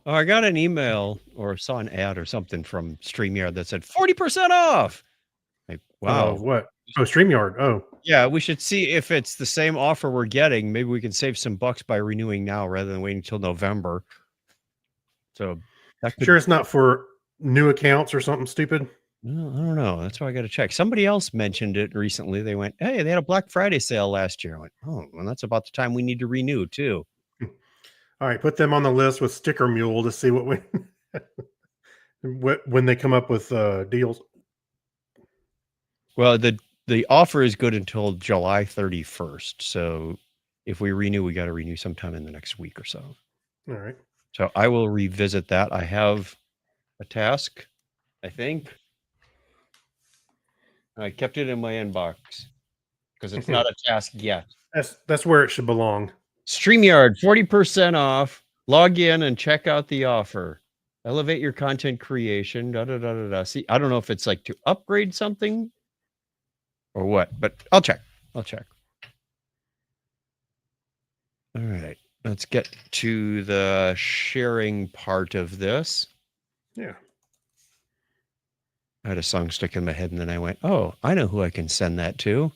Oh, I got an email or saw an ad or something from StreamYard that said 40% off. Like, wow. What? Oh, StreamYard. Oh, Yeah, we should see if it's the same offer we're getting. Maybe we can save some bucks by renewing now rather than waiting until November. So that could, sure it's not for new accounts or something stupid. no, I don't know. That's why I got to check. Somebody else mentioned it recently. They went, hey, they had a Black Friday sale last year. I went, oh, well, that's about the time we need to renew too. All right, put them on the list with Sticker Mule to see what we when they come up with deals. Well, the offer is good until July 31st. So if we renew, we got to renew sometime in the next week or so. All right. So I will revisit that. I have a task, I think. I kept it in my inbox because it's not a task yet. That's where it should belong. StreamYard, 40% off. Log in and check out the offer. Elevate your content creation. Da, da, da, da, da. See, I don't know if it's like to upgrade something or what, but I'll check. I'll check. All right. Let's get to the sharing part of this. Yeah. I had a song stuck in my head and then I went, oh, I know who I can send that to.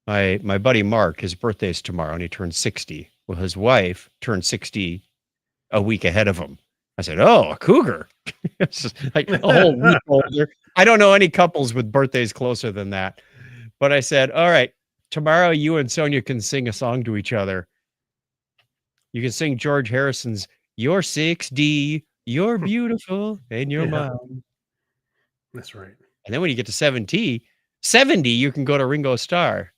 My buddy Mark, his birthday's tomorrow and he turns 60. Well, his wife turned 60 a week ahead of him. I said, oh, a cougar. It's just like a whole week older. I don't know any couples with birthdays closer than that. But I said, all right, tomorrow you and Sonia can sing a song to each other. You can sing George Harrison's You're 6D, You're Beautiful, and You're Mine. That's right. And then when you get to 70, you can go to Ringo Starr.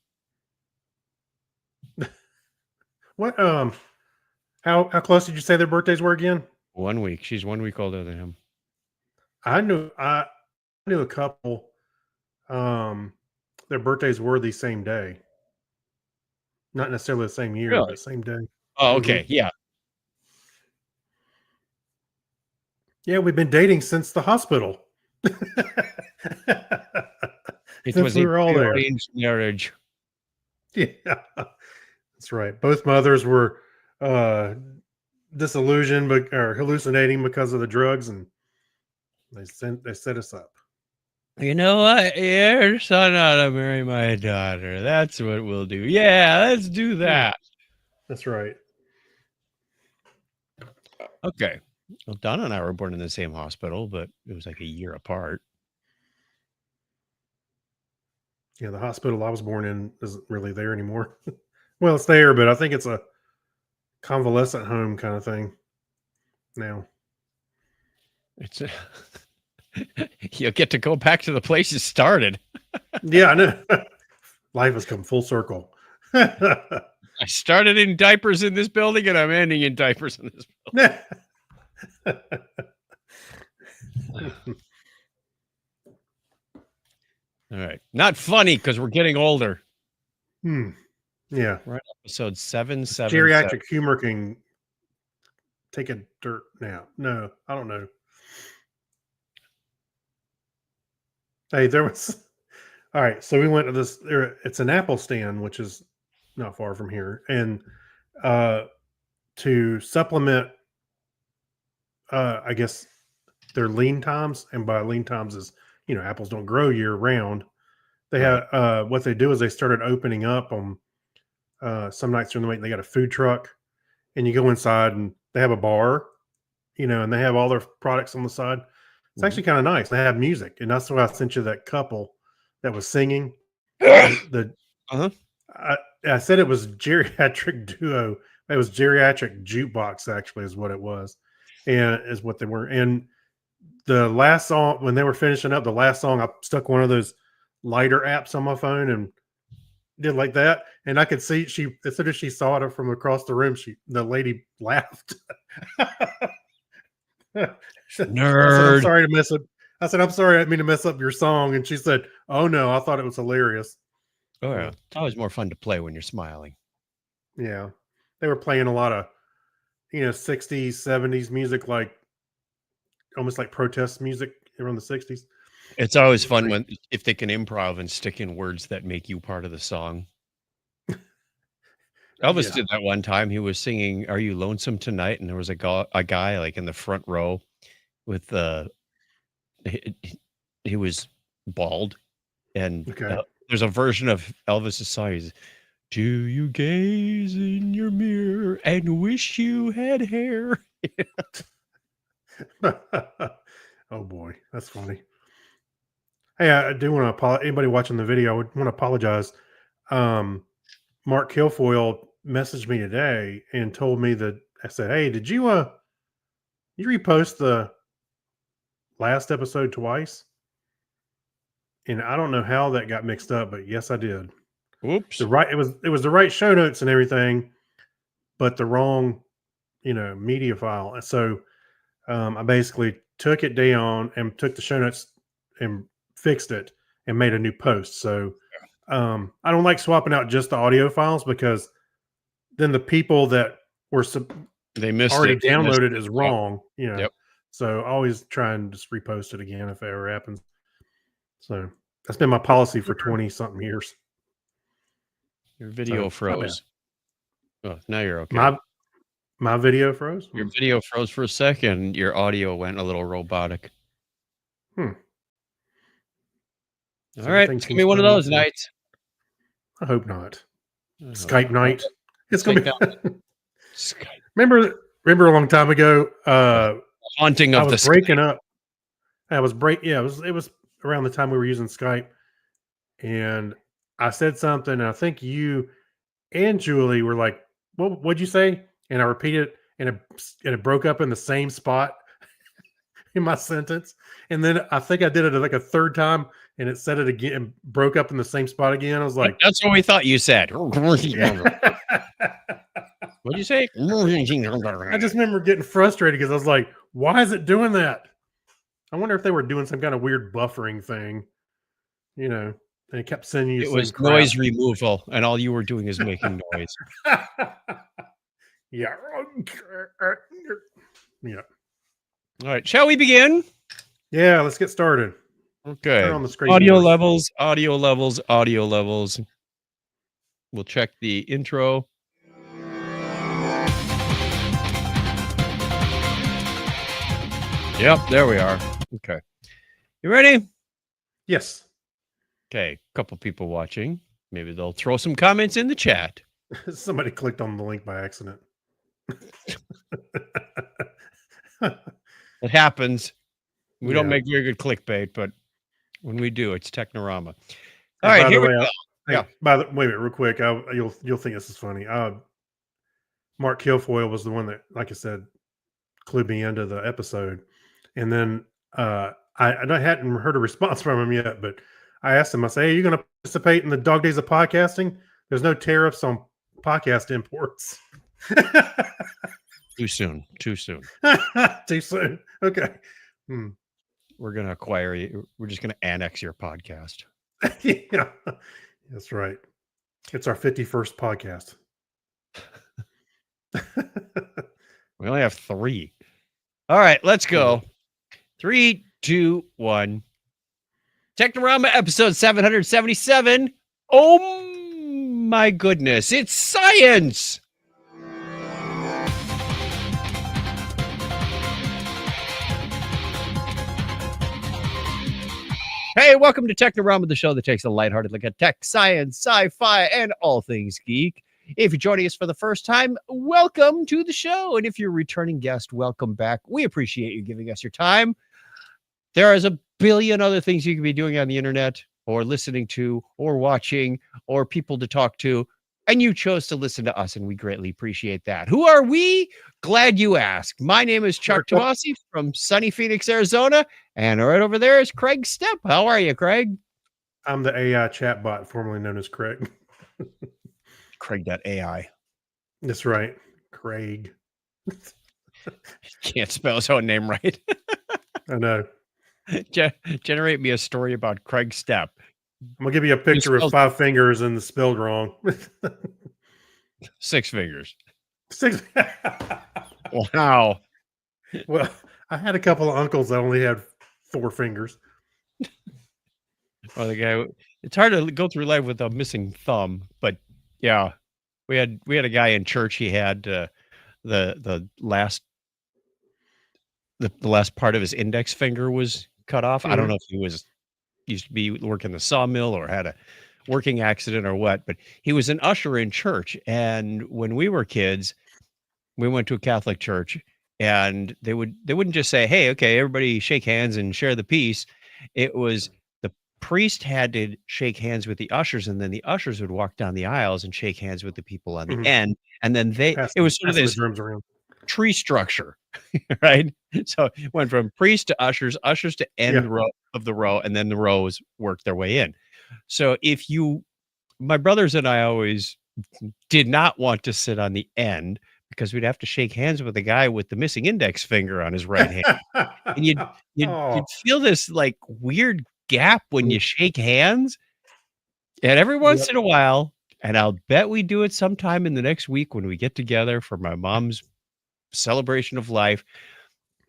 What how close did you say their birthdays were again? 1 week. She's 1 week older than him. I knew a couple their birthdays were the same day. Not necessarily the same year, Really? but same day. Oh, okay. Yeah. Yeah, we've been dating since the hospital. It Since was we a were all there. arranged marriage. Yeah. That's right. Both mothers were disillusioned or hallucinating because of the drugs, and they set us up. You know what? Your son ought to marry my daughter. That's what we'll do. Yeah, let's do that. That's right. Okay. Well, Donna and I were born in the same hospital, but it was like a year apart. Yeah, the hospital I was born in isn't really there anymore. Well, it's there, but I think it's a convalescent home kind of thing now. It's you'll get to go back to the place you started. Yeah, I know. Life has come full circle. I started in diapers in this building and I'm ending in diapers in this building. All right. Not funny because we're getting older. Yeah. We're on episode 777. Geriatric humor can take a dirt nap. No, I don't know. Hey, there was. All right, so we went to this. It's an Apple stand, which is not far from here, and to supplement, I guess their lean times, and by lean times is apples don't grow year round. They had what they do is they started opening up on some nights during the week. They got a food truck, and you go inside and they have a bar, and they have all their products on the side. It's actually kind of nice. They have music, and that's why I sent you that couple that was singing. I said it was geriatric duo. It was geriatric jukebox, actually, is what it was, and is what they were. And the last song, when they were finishing up the last song, I stuck one of those lighter apps on my phone and did like that, and I could see as soon as she saw it from across the room, the lady laughed. Nerd. I said, I'm sorry to mess up. I said, I'm sorry, I didn't mean to mess up your song. And she said, oh no, I thought it was hilarious. Oh yeah. It's always more fun to play when you're smiling. Yeah. They were playing a lot of, 60s, 70s music, like almost like protest music around the 60s. It's always fun if they can improv and stick in words that make you part of the song. Elvis Yeah. did that one time. He was singing "Are You Lonesome Tonight?" and there was a guy like in the front row with he, he was bald, and Okay. there's a version of Elvis's song. He's, "Do you gaze in your mirror and wish you had hair?" Oh boy, that's funny. Hey, I do want to apologize. Anybody watching the video, I would want to apologize. Mark Kilfoyle messaged me today and told me that I said, "Hey, did you repost the last episode twice?" And I don't know how that got mixed up, but yes, I did. Oops. It was the right show notes and everything, but the wrong media file. And so I basically took it down and took the show notes and fixed it and made a new post. So I don't like swapping out just the audio files because then the people that were They missed already it. They missed downloaded it. is Yep. wrong. Yep. So I always try and just repost it again if it ever happens. So that's been my policy for 20 something years. Your video So, froze. Oh, now you're okay. My video froze. Your video froze for a second. Your audio went a little robotic. Hmm. All right, Everything it's gonna seems be one of fine those with me. nights. I hope not. I hope Skype not. night. It's gonna be. Skype. Remember a long time ago. Haunting I of the was breaking up. Yeah, it was around the time we were using Skype, and I said something. And I think you and Julie were like, "What'd you say?" And I repeated it, and it broke up in the same spot in my sentence. And then I think I did it like a third time, and it said it again, and broke up in the same spot again. I was like, That's what we thought you said. What'd you say? I just remember getting frustrated because I was like, "Why is it doing that?" I wonder if they were doing some kind of weird buffering thing, and it kept sending you. It some was crap. noise removal, and all you were doing is making noise. Yeah. All right, shall we begin? Yeah, let's get started. Okay. Turn on the screen. Audio levels, audio levels, audio levels. We'll check the intro. Yep, there we are. Okay. You ready? Yes. Okay, a couple people watching. Maybe they'll throw some comments in the chat. Somebody clicked on the link by accident. It happens. We don't Yeah. make very good clickbait, but when we do, it's Technorama. All And right, by here the we way, go. wait a minute, real quick. You'll think this is funny. Mark Kilfoyle was the one that, like I said, clued me into the episode, and then I hadn't heard a response from him yet, but I asked him. I say, "Hey, are you going to participate in the Dog Days of Podcasting? There's no tariffs on podcast imports." Too soon. Too soon. Too soon. Okay. We're going to acquire you. We're just going to annex your podcast. Yeah, that's right. It's our 51st podcast. We only have 3. All right, let's go. 3, 2, 1. Technorama episode 777. Oh my goodness, it's science. Hey, welcome to Technorama, the show that takes a lighthearted look at tech, science, sci-fi, and all things geek. If you're joining us for the first time, welcome to the show. And if you're a returning guest, welcome back. We appreciate you giving us your time. There is a billion other things you can be doing on the internet, or listening to, or watching, or people to talk to. And you chose to listen to us, and we greatly appreciate that. Who are we? Glad you asked. My name is Chuck Tomasi from sunny Phoenix, Arizona. And right over there is Craig Stepp. How are you, Craig? I'm the AI chatbot, formerly known as Craig. Craig.ai. That's right. Craig. Can't spell his own name right. I know. Generate me a story about Craig Stepp. I'm going to give you a picture of 5 fingers and the spelled wrong. 6 fingers. 6. Wow. Well, I had a couple of uncles that only had 4 fingers. Well, the guy, it's hard to go through life with a missing thumb, but yeah, we had a guy in church. He had the last the last part of his index finger was cut off. I don't Mhm. know if he was used to be working the sawmill or had a working accident or what, but he was an usher in church. And when we were kids, we went to a Catholic church, and they wouldn't just say, "Hey, okay, everybody shake hands and share the peace." It was the priest had to shake hands with the ushers, and then the ushers would walk down the aisles and shake hands with the people on the Mhm. end. And then it was sort of Passing the this drums around. tree structure, right? So it went from priest to ushers, ushers to end Yeah. row of the row, and then the rows worked their way in. So my brothers and I always did not want to sit on the end because we'd have to shake hands with the guy with the missing index finger on his right hand. And Oh. you'd feel this like weird gap when Mm. you shake hands. And every once Yep. in a while, and I'll bet we do it sometime in the next week when we get together for my mom's celebration of life,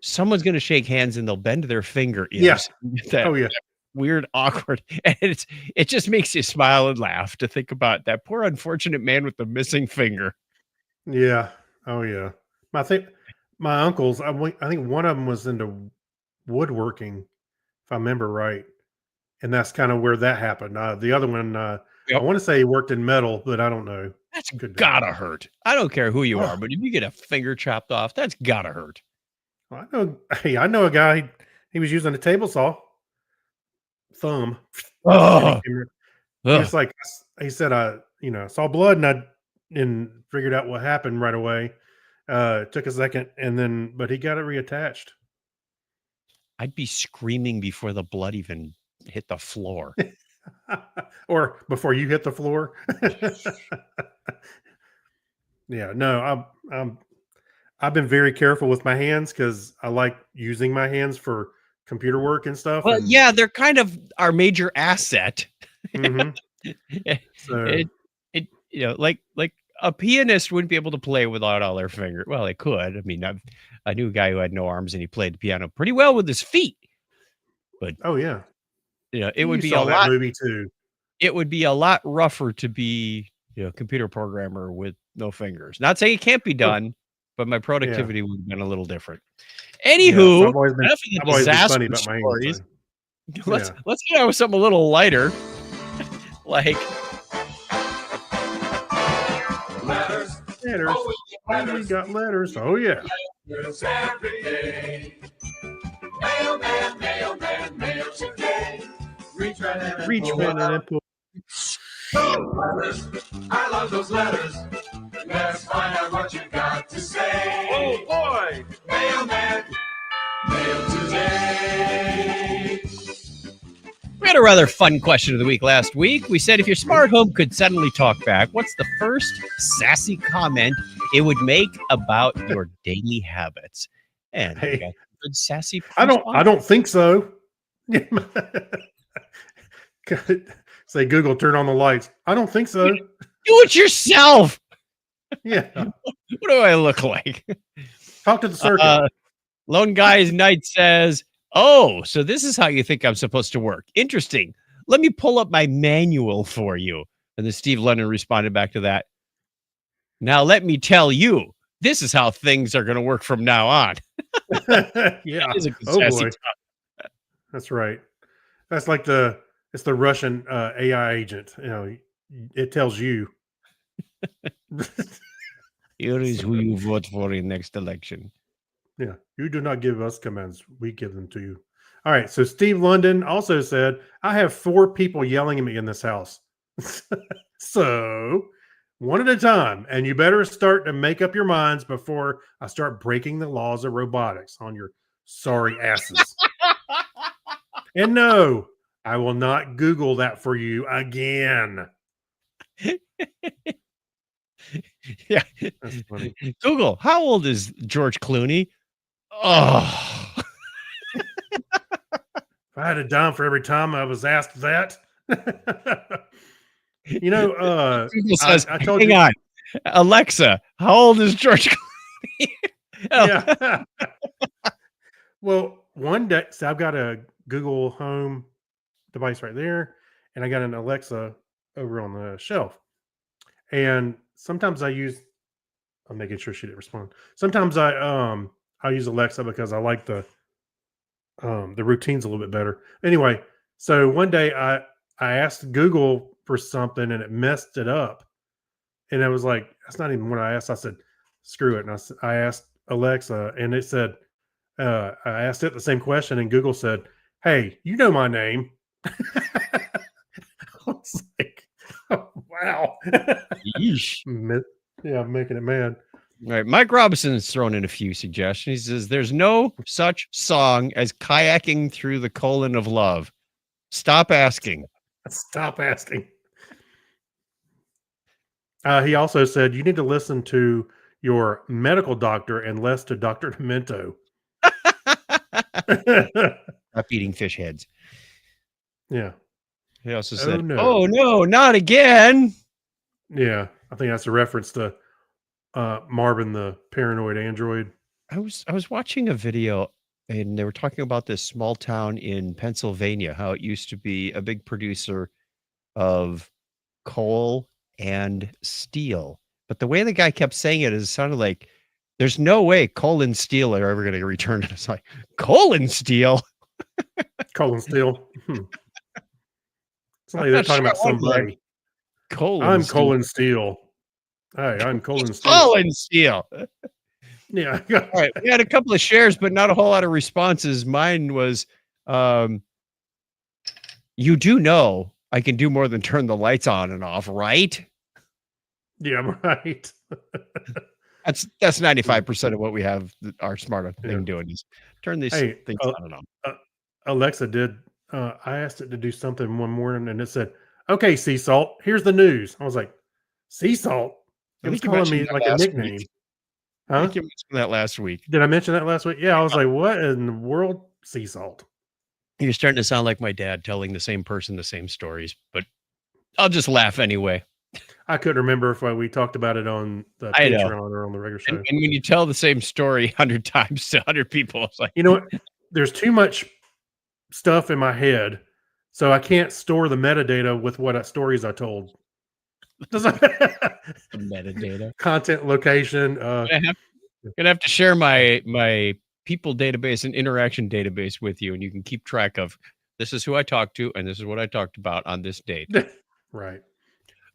someone's gonna shake hands and they'll bend their finger Yeah. in that Oh, yeah. weird, awkward, and it just makes you smile and laugh to think about that poor unfortunate man with the missing finger. Yeah. Oh, yeah. I think my uncles, I think one of them was into woodworking, if I remember right, and that's kinda where that happened. The other one, I Yep. wanna say he worked in metal, but I don't know. That's Could be. gotta hurt. I don't care who you Oh, are, but if you get a finger chopped off, that's gotta hurt. I know hey, I know a guy, he was using a table saw, thumb, and Oh, he ugh. was like, he said, saw blood and I and figured out what happened right away. It took a second and then but he got it reattached. I'd be screaming before the blood even hit the floor. Or before you hit the floor. Yeah, no, I've been very careful with my hands because I like using my hands for computer work and stuff. Well, And yeah, they're kind of our major asset. mhm, so It like a pianist wouldn't be able to play without all their finger well, they could. I mean, I knew a guy who had no arms and he played the piano pretty well with his feet, but, oh yeah, it would you be saw that movie too. a lot rougher to be, a computer programmer with no fingers. Not saying it can't be Oh, done, but my yeah, productivity would have been a little different. yeah. So Anywho, enough of the I've always been funny disaster about my hands. So stories. yeah, Let's get on with something a little lighter, like Letters. letters. Oh, we Oh, get we letters. got letters. Oh yeah. Letters every day. Mailman, mailman, mail today. Reach right in and Reach pull man out and pull. those letters. I love those letters. Let's find out what you got to say. Oh boy. Mailman, mail today. we had a rather fun question of the week last week. We said if your smart home could suddenly talk back, what's the first sassy comment it would make about your daily habits? And we Hey, got good sassy I response. don't think so. Say Google, turn on the lights. I don't think so. Do it yourself. Yeah. What do I look like? Talk to the circuit. Lone Guy's Night says, "Oh, so this is how you think I'm supposed to work. Interesting. Let me pull up my manual for you." And then Steve Lennon responded back to that. "Now let me tell you, this is how things are going to work from now on." That Yeah. is a good Oh sassy boy. talk. That's right. That's like it's the Russian AI agent. It tells you. Here is So, who you vote for in next election. yeah. You do not give us commands. We give them to you. All right. So Steve London also said, I have 4 people yelling at me in this house. So one at a time. And you better start to make up your minds before I start breaking the laws of robotics on your sorry asses. And no, I will not Google that for you again. Yeah. That's funny. Google, how old is George Clooney? Oh. If I had a dime for every time I was asked that. Google says, I told hang you. on. Alexa, how old is George Clooney? Oh, Yeah. Well, one day, so I've got a Google Home device right there, and I got an Alexa over on the shelf. And sometimes I use. I'm making sure she didn't respond. Sometimes I use Alexa because I like the routine's a little bit better. Anyway, so one day I asked Google for something and it messed it up, and I was like, that's not even what I asked. I said, screw it, and I asked Alexa, and it said, I asked it the same question, and Google said, "Hey, you know my name." I was like, oh, wow. Yeesh. Yeah, I'm making it mad. All right, Mike Robinson's thrown in a few suggestions. He says, "There's no such song as kayaking through the colon of love. Stop asking." Stop asking. He also said, you need to listen to your medical doctor and less to Dr. Demento. Stop eating fish heads. Yeah. He also Oh, said, no. "Oh no, not again." Yeah. I think that's a reference to Marvin the paranoid android. I was watching a video and they were talking about this small town in Pennsylvania, how it used to be a big producer of coal and steel. But the way the guy kept saying it, it sounded like there's no way coal and steel are ever going to return. It's like, coal and steel? Colin Steele. It's like I'm they're not talking sure about I want that. somebody. Coal I'm and steel. Colin Steele. Hey, I'm Colin Steele. Coal and steel. Yeah. All right. We had a couple of shares, but not a whole lot of responses. Mine was, you do know I can do more than turn the lights on and off, right? Yeah, right. That's 95% of what we have our smart thing doing is turn these Hey, things on and off. Alexa did. I asked it to do something one morning, and it said, "Okay, sea salt. Here's the news." I was like, "Sea salt." I It was think you calling me mentioned that like a last week. nickname. I Huh? think you mentioned that last week. Did I mention that last week? Yeah, I was like, "What in the world, sea salt?" You're starting to sound like my dad telling the same person the same stories, but I'll just laugh anyway. I couldn't remember if we talked about it on the I know. Patreon or on the regular show. And when you tell the same story 100 times to 100 people, it's like, You know what? There's too much stuff in my head, so I can't store the metadata with what stories I told. Does the metadata. content, location? I'm gonna have to share my people database and interaction database with you, and you can keep track of this is who I talked to, and this is what I talked about on this date. Right.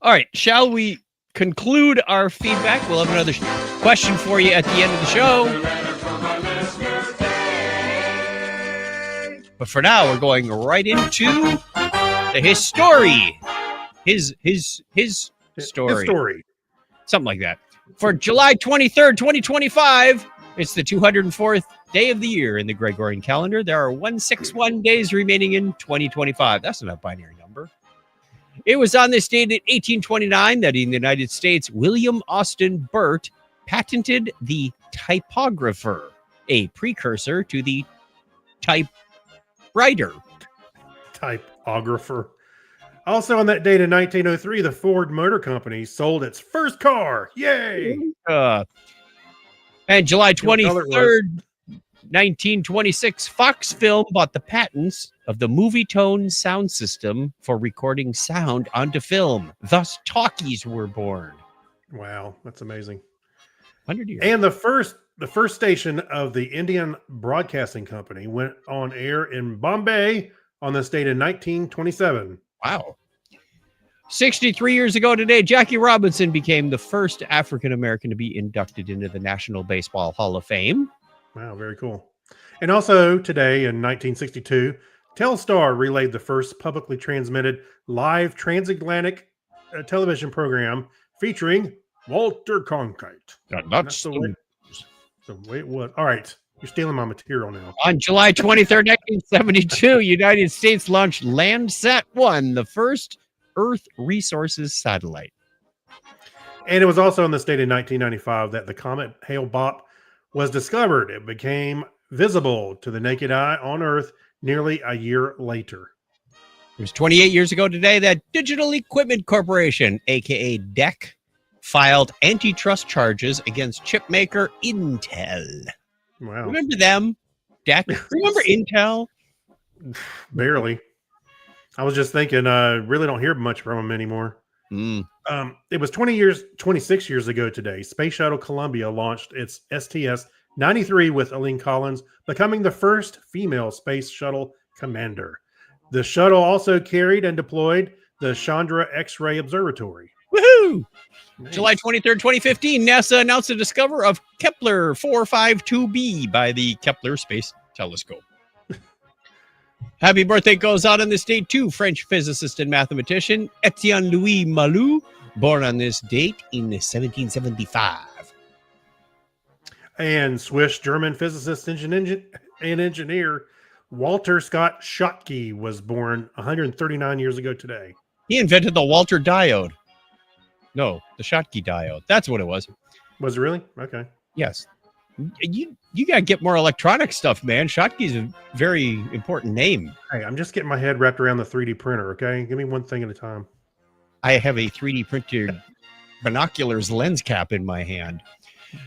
All right, shall we conclude our feedback? We'll have another question for you at the end of the show. But for now, we're going right into his story. His story. His story. Something like that. For July 23rd, 2025, it's the 204th day of the year in the Gregorian calendar. There are 161 days remaining in 2025. That's not a binary number. It was on this date in 1829 that in the United States, William Austin Burt patented the typographer, a precursor to the typewriter. Typographer. Also on that date in 1903, the Ford Motor Company sold its first car. Yay! And July What color it was? 23rd, 1926, Fox Film bought the patents of the Movietone sound system for recording sound onto film. Thus, talkies were born. Wow, that's amazing. 100 years. And the first station of the Indian Broadcasting Company went on air in Bombay on this date in 1927. Wow. 63 years ago today, Jackie Robinson became the first African American to be inducted into the National Baseball Hall of Fame. Wow, very cool. And also today in 1962, Telstar relayed the first publicly transmitted live transatlantic television program featuring Walter Cronkite. That's the way it was. All right, you're stealing my material now. On July 23rd, 1972, United States launched Landsat 1, the first Earth resources satellite. And it was also in the state in 1995 that the comet Hale-Bopp was discovered. It became visible to the naked eye on Earth nearly a year later. It was 28 years ago today that Digital Equipment Corporation, aka DEC, filed antitrust charges against chipmaker Intel. Wow. Remember them? DEC? Remember Intel? Barely. I was just thinking, really don't hear much from them anymore. It was 26 years ago today. Space Shuttle Columbia launched its STS-93 with Eileen Collins, becoming the first female space shuttle commander. The shuttle also carried and deployed the Chandra X-ray Observatory. Woohoo! Nice. July 23rd, 2015, NASA announced the discovery of Kepler 452b by the Kepler Space Telescope. Happy birthday goes out on this date to French physicist and mathematician Etienne Louis Malou, born on this date in 1775. And Swiss German physicist and engineer Walter Scott Schottky was born 139 years ago today. He invented the Walter diode. No, the Schottky diode. That's what it was. Was it really? Okay. Yes. You got to get more electronic stuff, man. Schottky's a very important name. Hey, I'm just getting my head wrapped around the 3D printer, okay? Give me one thing at a time. I have a 3D printed binoculars lens cap in my hand.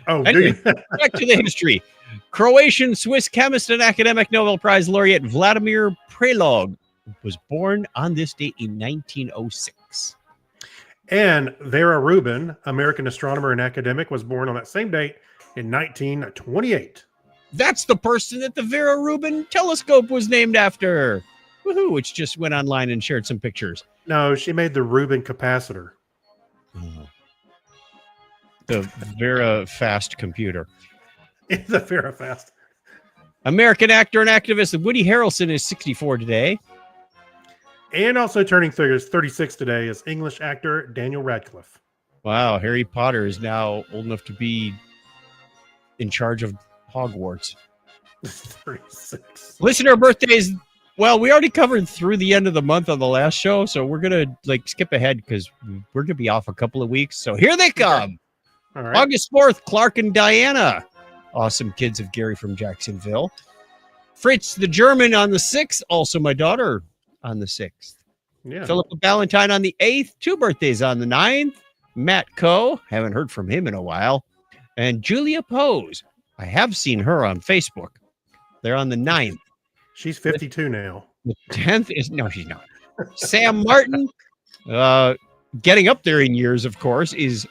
Oh, Anyway, dude. back to the history. Croatian Swiss chemist and academic Nobel Prize laureate Vladimir Prelog was born on this date in 1906. And Vera Rubin, American astronomer and academic, was born on that same date in 1928. That's the person that the Vera Rubin telescope was named after. Woohoo, which just went online and shared some pictures. No, she made the Rubin capacitor. The Vera Fast computer. The Vera Fast. American actor and activist Woody Harrelson is 64 today. And also turning 36 today is English actor Daniel Radcliffe. Wow, Harry Potter is now old enough to be in charge of Hogwarts. 36. Listener birthdays. Well, we already covered through the end of the month on the last show, so we're gonna skip ahead because we're gonna be off a couple of weeks. So here they come. All right. August 4th, Clark and Diana, awesome kids of Gary from Jacksonville. Fritz the German on the 6th, also my daughter on the 6th. Yeah. Philippa Valentine on the 8th, 2 birthdays on the 9th. Matt Coe, haven't heard from him in a while. And Julia Pose, I have seen her on Facebook. They're on the 9th. She's 52 now. The 10th is, no, she's not. Sam Martin, getting up there in years, of course, is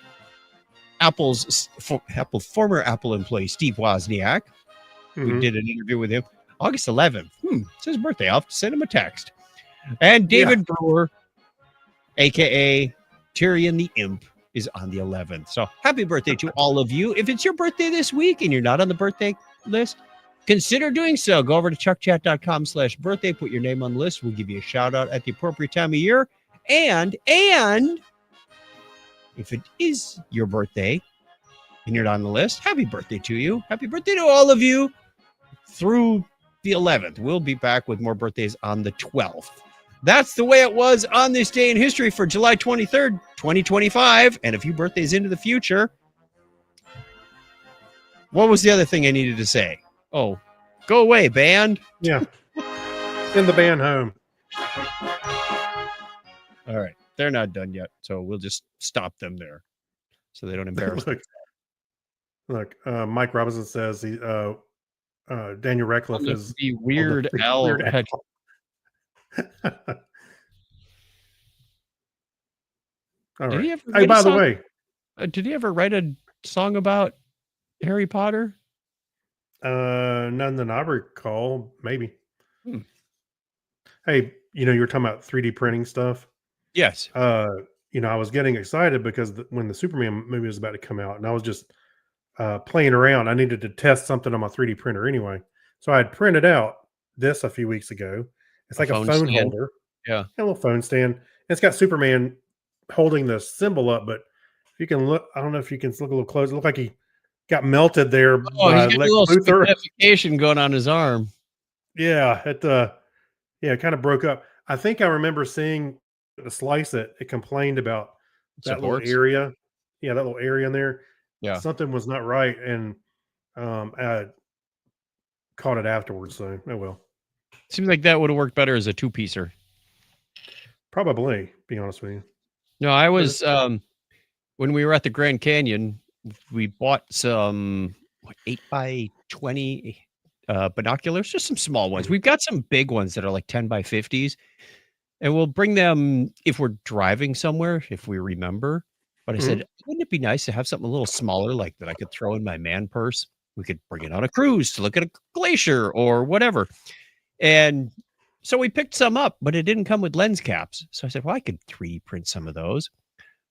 former Apple employee Steve Wozniak. We Mhm. did an interview with him. August 11th. It's his birthday. I'll have to send him a text. And David Brewer, a.k.a. Tyrion the Imp, is on the 11th. So happy birthday to all of you. If it's your birthday this week and you're not on the birthday list, consider doing so. Go over to chuckchat.com/birthday. Put your name on the list. We'll give you a shout out at the appropriate time of year. And if it is your birthday and you're not on the list, happy birthday to you. Happy birthday to all of you through the 11th. We'll be back with more birthdays on the 12th. That's the way it was on this day in history for July 23rd, 2025, and a few birthdays into the future. What was the other thing I needed to say? Oh, go away, band. Yeah. Send the band home. All right. They're not done yet, so we'll just stop them there so they don't embarrass them. Look, Mike Robinson says Daniel Radcliffe is The Weird Al. Weird Al. All Did right. he ever Hey, write a by the song- way, Did he ever write a song about Harry Potter? none that I recall. Maybe. Hmm. Hey, you were talking about 3D printing stuff. Yes. I was getting excited because when the Superman movie was about to come out, and I was just playing around. I needed to test something on my 3D printer anyway, so I had printed out this a few weeks ago. It's like a phone phone stand? holder, Yeah. a little phone stand. And it's got Superman holding the symbol up, but if you can look, I don't know if you can look a little close. It looked like he got melted there Oh, by he's got a Lex little Luthor. signification going on his arm. Yeah, it kind of broke up. I think I remember seeing to slice it. It complained about that Supports. little area. Yeah, that little area in there. Yeah. Something was not right, and I caught it afterwards. So, oh well. Seems like that would have worked better as a 2-piecer. Probably, be honest with you. No, I was when we were at the Grand Canyon, we bought some 8x20 binoculars, just some small ones. We've got some big ones that are like 10x50s, and we'll bring them if we're driving somewhere, if we remember. But I said, wouldn't it be nice to have something a little smaller like that I could throw in my man purse? We could bring it on a cruise to look at a glacier or whatever. And so we picked some up, but it didn't come with lens caps. So I said, well, I could 3D print some of those.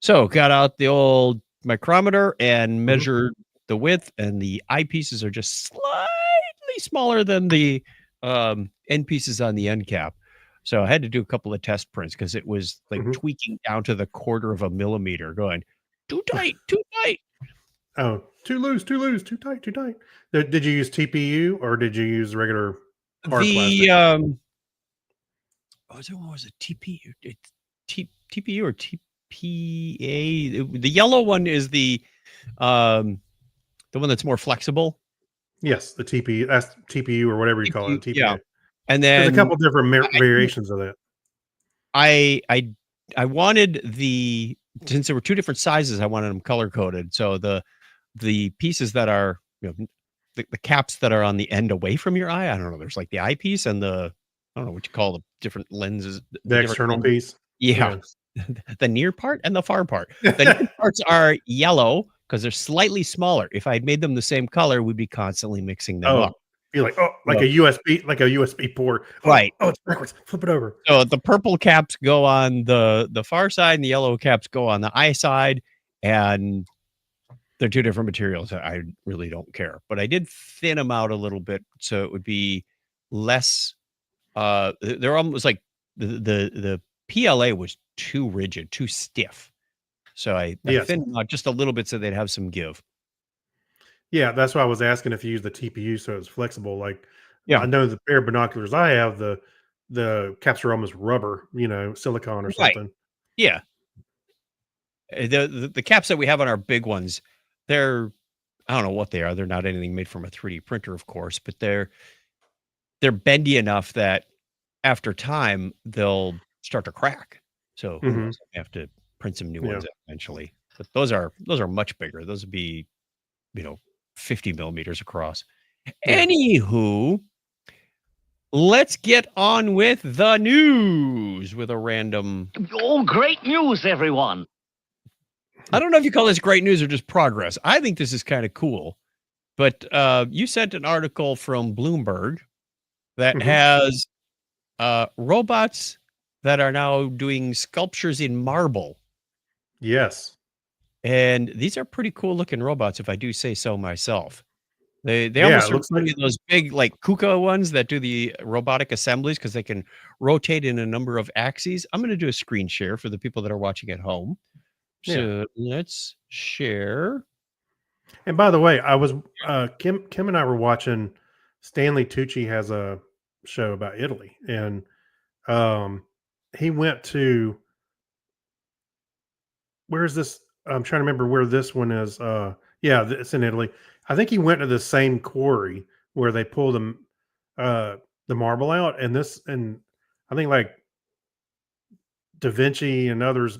So got out the old micrometer and measured the width, and the eyepieces are just slightly smaller than the end pieces on the end cap. So I had to do a couple of test prints because it was like tweaking down to the 1/4 of a millimeter, going too tight, too tight. Oh, too loose, too loose, too tight, too tight. Did you use TPU or did you use regular hard plastic? What was it? TPU? TPU or TPA? The yellow one is the one that's more flexible. Yes, the TPU. That's TPU or whatever you call it. TPU. Yeah. And then there's a couple different variations of that. I wanted since there were 2 different sizes, I wanted them color coded. So the pieces that are, the caps that are on the end away from your eye, I don't know. There's like the eyepiece and I don't know what you call the different lenses. The external piece. Yeah. The near part and the far part. The near parts are yellow because they're slightly smaller. If I had made them the same color, we'd be constantly mixing them up. You're like, like a USB port. Right. Oh, it's backwards. Flip it over. So the purple caps go on the far side and the yellow caps go on the eye side, and they're 2 different materials. I really don't care, but I did thin them out a little bit so it would be less. They're almost like the PLA was too rigid, too stiff. So I thinned them out just a little bit so they'd have some give. Yeah, that's why I was asking if you use the TPU so it's flexible. Like, yeah, I know the pair of binoculars I have, the caps are almost rubber, silicone or something. Right. Yeah. The caps that we have on our big ones, I don't know what they are. They're not anything made from a 3D printer, of course, but they're bendy enough that after time they'll start to crack. So who knows? I have to print some new ones eventually. But those are much bigger. Those would be, 50 millimeters across. Anywho, let's get on with the news with a random. Oh, great news, everyone. I don't know if you call this great news or just progress. I think this is kind of cool. But you sent an article from Bloomberg that has robots that are now doing sculptures in marble. Yes. And these are pretty cool looking robots, if I do say so myself. They almost remind me of those big like KUKA ones that do the robotic assemblies because they can rotate in a number of axes. I'm going to do a screen share for the people that are watching at home. So let's share. And by the way, I was Kim and I were watching. Stanley Tucci has a show about Italy, and he went to, where's this? I'm trying to remember where this one is. It's in Italy. I think he went to the same quarry where they pull the marble out, and I think like Da Vinci and others.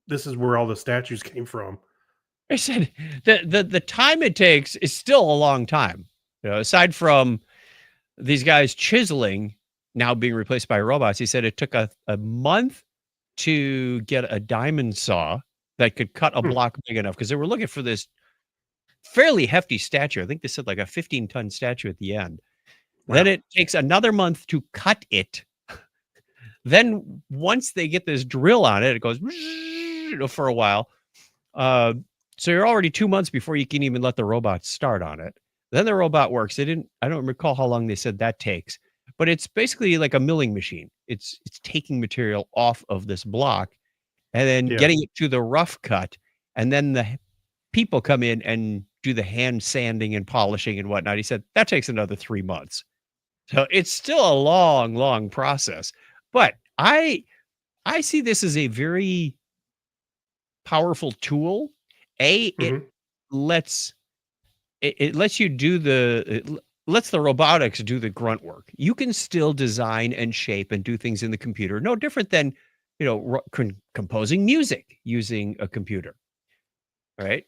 This is where all the statues came from. I said the time it takes is still a long time. Aside from these guys chiseling now being replaced by robots, he said it took a month to get a diamond saw that could cut a block big enough because they were looking for this fairly hefty statue. I think they said like a 15-ton statue at the end. Wow. Then it takes another month to cut it. Then once they get this drill on it, it goes for a while. So you're already 2 months before you can even let the robot start on it. Then the robot works. I don't recall how long they said that takes, but it's basically like a milling machine. It's taking material off of this block and then getting it to the rough cut. And then the people come in and do the hand sanding and polishing and whatnot. He said that takes another 3 months. So it's still a long, long process. But I see this as a very powerful tool. It lets you lets the robotics do the grunt work. You can still design and shape and do things in the computer, no different than composing music using a computer, right?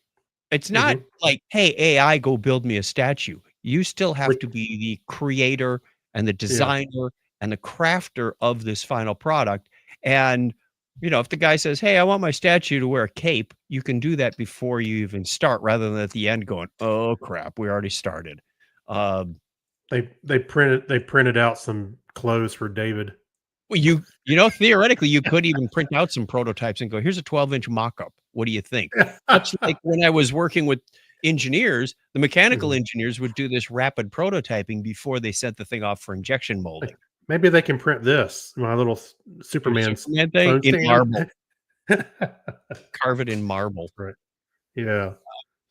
It's not like, hey, AI, go build me a statue. You still have to be the creator and the designer and the crafter of this final product. And if the guy says, "Hey, I want my statue to wear a cape," you can do that before you even start, rather than at the end going, "Oh crap, we already started." Um, They printed out some clothes for David. well, theoretically, you could even print out some prototypes and go, "Here's a 12-inch mock-up. What do you think?" Much like when I was working with engineers, the mechanical Mhm. engineers would do this rapid prototyping before they sent the thing off for injection molding. Maybe they can print this, my little Your Superman's Superman thing phone in stand. marble, carve it in marble. Right. Yeah.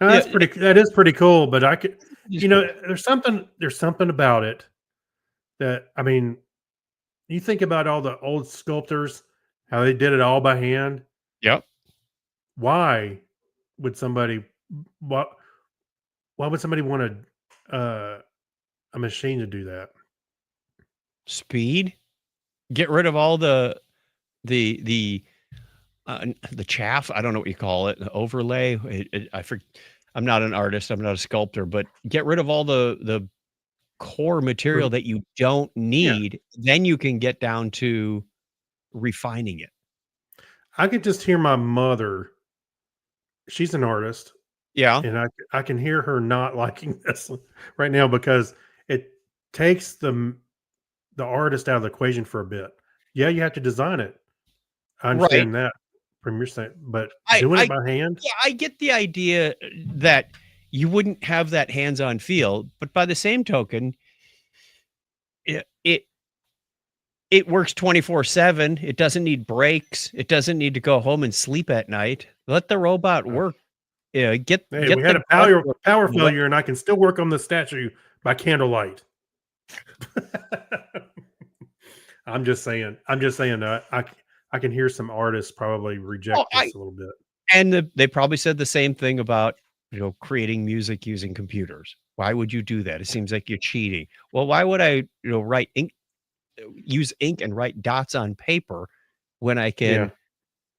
No, Yeah, that is pretty cool, but I could just cool. there's something about it that, I mean, you think about all the old sculptors, how they did it all by hand. Yep. Why would somebody why why would somebody want a machine to do that? Speed. Get rid of all the the the chaff. I don't know what you call it. The overlay. I'm not an artist. I'm not a sculptor, but get rid of all the core material R that you don't Yeah. need. Then you can get down to refining it. I could just hear my mother. She's an artist, Yeah. and I can hear her not liking this right now because it takes the artist out of the equation for a bit. Yeah, you have to design it. I Right. understand that from your side, but I doing it I by hand? yeah, I get the idea that you wouldn't have that hands-on feel, but by the same token, it it works 24/7. It doesn't need breaks. It doesn't need to go home and sleep at night. Let the robot Uh, work. Yeah, hey, get we had the a power grunt. failure, and I can still work on the statue by candlelight. I'm just saying that I can hear some artists probably Oh, reject this a little bit. they probably said the same thing about, creating music using computers. Why would you do that? It seems like you're cheating. Well, why would I, write ink, use ink and write dots on paper when I Yeah.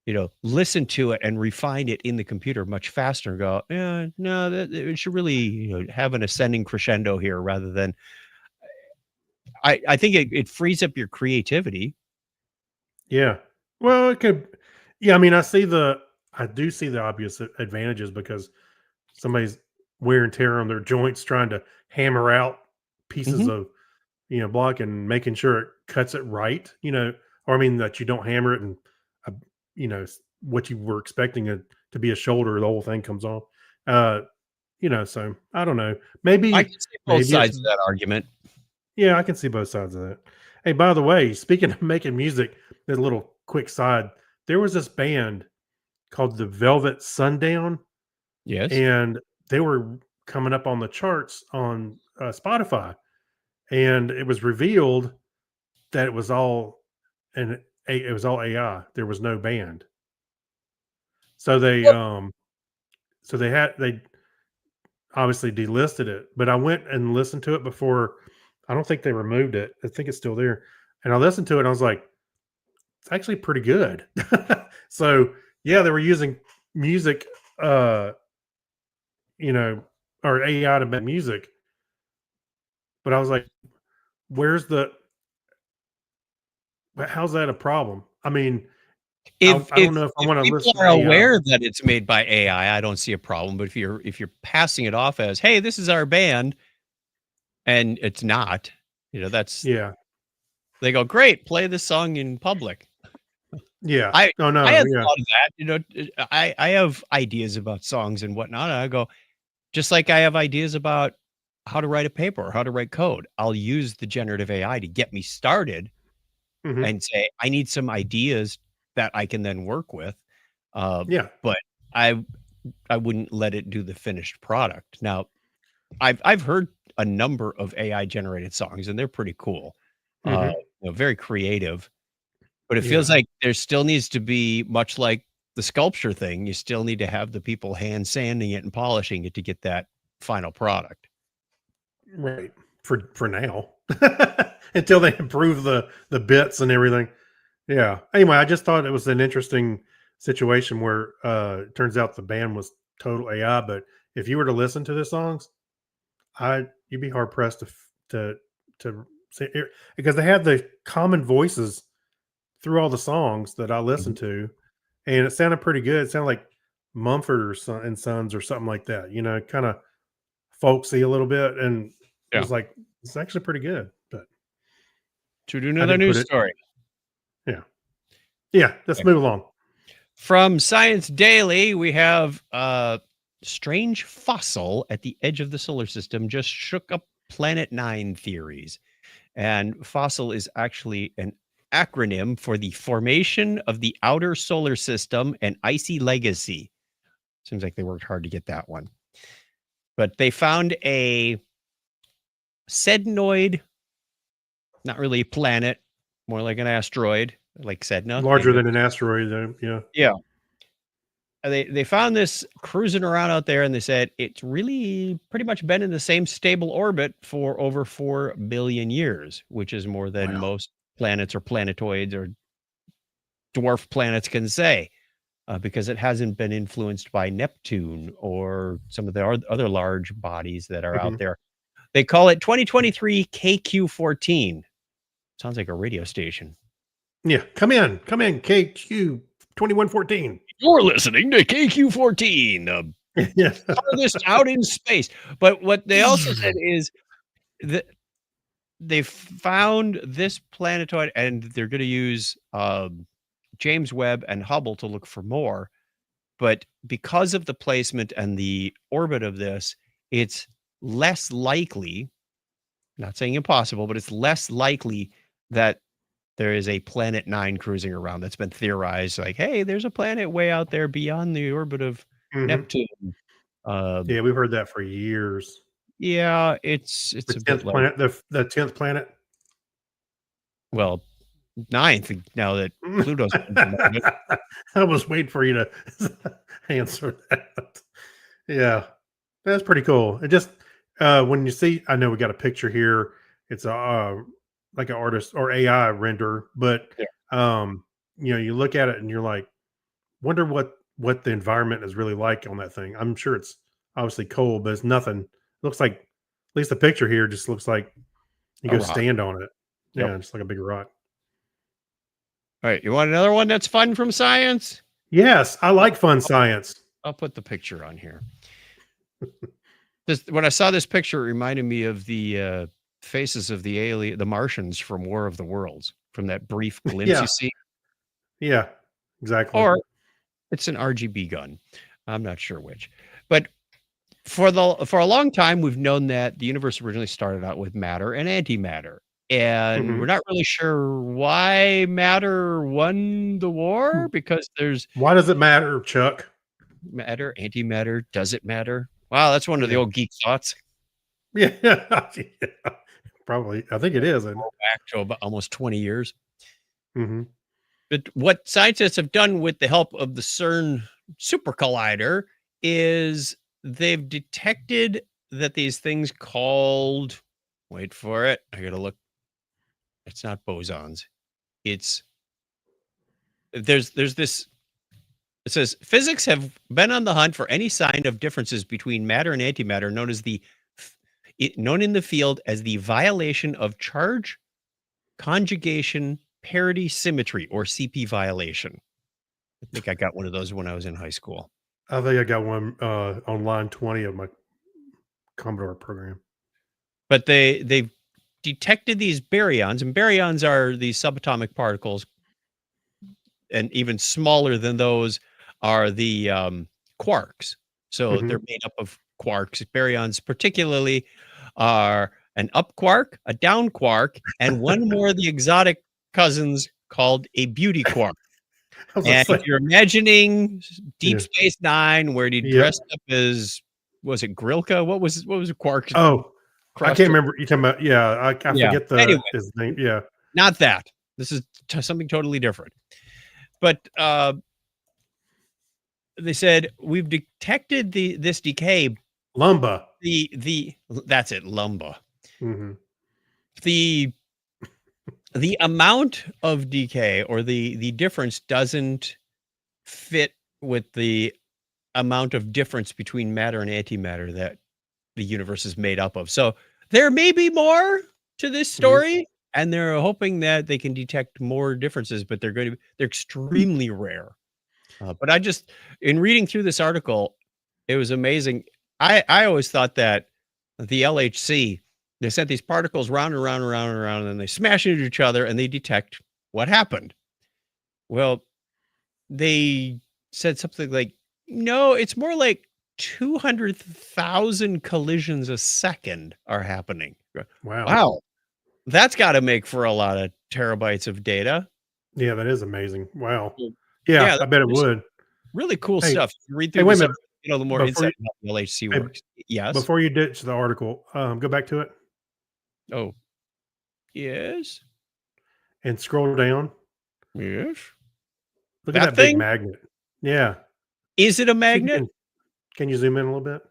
can, listen to it and refine it in the computer much faster and go, yeah, no, it should really, have an ascending crescendo here rather than I think it frees up your creativity. Yeah. Well, it could. Yeah, I mean, I do see the obvious advantages because somebody's wear and tear on their joints trying to hammer out pieces Mhm. of, block and making sure it cuts it right, or I mean that you don't hammer it and, uh, what you were expecting it to be a shoulder, the whole thing comes off. Uh, so I don't know. I Maybe, can see both maybe it's sides of that argument. yeah, I can see both sides of that. Hey, by the way, speaking of making music, there's a little quick side. There was this band called the Velvet Sundown, Yes. and they were coming up on the charts on Spotify. And it was revealed that it was all AI. There was no band. So they obviously delisted it. But I went and listened to it before. I don't think they removed it. I think it's still there. And I listened to it and I was like, it's actually pretty good. So yeah, they were using music, uh, you know, or AI to make music. But I was like, where's the how's that a problem? I mean, I don't know if I If want to people listen are to AI. aware that it's made by AI, I don't see a problem, but if you're passing it off as, "Hey, this is our band," and it's not, that's Yeah. they go, "Great, play this song in public." Yeah. I No, I no, had yeah. thought of that, I have ideas about songs and whatnot, and I go, just like I have ideas about how to write a paper or how to write code, I'll use the generative AI to get me started Mhm. and say, "I need some ideas that I can then work with," uh, Yeah. but I I wouldn't let it do the finished product. Now, I've heard a number of AI generated songs, and they're pretty cool, uh, Mhm. very creative, but it feels Yeah. like there still needs to be, much like the sculpture thing, you still need to have the people hand sanding it and polishing it to get that final product. Right. For now. Until they improve the bits and everything. Yeah. Anyway, I just thought it was an interesting situation where it turns out the band was total AI, but if you were to listen to the songs, you'd be hard pressed to say because they had the common voices through all the songs that I listened to, and it sounded pretty good. It sounded like Mumford and Sons or something like that. You know, kind of folksy a little bit, and it Yeah. was like it's actually pretty good. But To do I another didn't news put it. story. Yeah. Let's move along. From Science Daily, we have a strange fossil at the edge of the solar system just shook up Planet Nine theories. And fossil is actually an acronym for the formation of the outer solar system and icy legacy. Seems like they worked hard to get that one. But they found a sednoid, not really a planet, more like an asteroid, like Sedna. Larger than an asteroid, though. Yeah. Yeah. They found this cruising around out there, and they said it's really pretty much been in the same stable orbit for over 4 billion years, which is more than Wow. most planets or planetoids or dwarf planets can say, because it hasn't been influenced by Neptune or some of the other large bodies that are out Mhm. there. They call it 2023 KQ14. Sounds like a radio station. Yeah. Come in, KQ 2114. You're listening to KQ14, the Yeah. farthest out in space. But what they also said is that they found this planetoid, and they're going to use James Webb and Hubble to look for more. But because of the placement and the orbit of this, it's less likely, not saying impossible, but it's less likely that there is a Planet Nine cruising around. That's been theorized, like, hey, there's a planet way out there beyond the orbit of Mhm. Neptune. Yeah, we've heard that for years. Yeah, it's The a bit 10th like, planet, the 10th planet. well, ninth now that Pluto's been promoted. I was waiting for you to answer that. Yeah, that's pretty cool. It just when you see, I know we got a picture here. It's a like an artist or AI render, but Yeah. you know, you look at it and you're like, wonder what the environment is really like on that thing. I'm sure it's obviously cold, but it's nothing. It looks like, at least the picture here just looks like you A go rock. stand on it. Yep. Yeah, just like a big rock. All right, you want another one that's fun from science? Yes, I like fun science. I'll put the picture on here. When I saw this picture, it reminded me of the faces of the Martians from War of the Worlds, from that brief glimpse Yeah. you see. Yeah, exactly. Or it's an RGB gun. I'm not sure which. But for a long time, we've known that the universe originally started out with matter and antimatter. And Mhm. we're not really sure why matter won the war, because there's Why does it matter, Chuck? matter, antimatter. Does it matter? Wow, that's one of the Yeah. old geek thoughts. Yeah, yeah, probably. I think it is. Isn't it? Back to about almost 20 years. Mhm. But what scientists have done with the help of the CERN super collider is they've detected that these things called, wait for it, I gotta look. It's not bosons. It's there's this. It says physics have been on the hunt for any sign of differences between matter and antimatter, known in the field as the violation of charge conjugation parity symmetry, or CP violation. I think I got one of those when I was in high school. I think I got one on line 20 of my Commodore program. But they've detected these baryons, and baryons are these subatomic particles, and even smaller than those are the quarks. So Mhm. they're made up of quarks. Baryons particularly are an up quark, a down quark, and one more of the exotic cousins called a beauty quark. I was gonna And say, if you're imagining Deep Yeah. Space Nine, where he Yep. dressed up as, was it Grilka? What was Quark? oh, I crust can't or- remember. You talking about? Yeah, I Yeah. forget Anyway. his name. Yeah, Not that. This is something totally different. But they said we've detected this decay. Lumba. That's it, lumba. Hmm. The amount of decay, or the difference, doesn't fit with the amount of difference between matter and antimatter that the universe is made up of. So there may be more to this story, and they're hoping that they can detect more differences, but they're extremely rare. But in reading through this article, it was amazing. I always thought that the LHC, they sent these particles round and round and round and round, and then they smash into each other and they detect what happened. Well, they said something like, no, it's more like 200,000 collisions a second are happening. Wow. Wow. That's got to make for a lot of terabytes of data. Yeah, that is amazing. Wow. Yeah, Yeah, I bet it there's would. Really cool Hey, stuff. You read Hey, through wait a this, minute. the more Before insight on how the LHC Hey, works. Yes. Before you ditch the article, go back to it Oh, yes. and scroll down. Yes. Look at That that big thing? magnet. Yeah. Is it a See if you magnet? can you zoom in a little bit?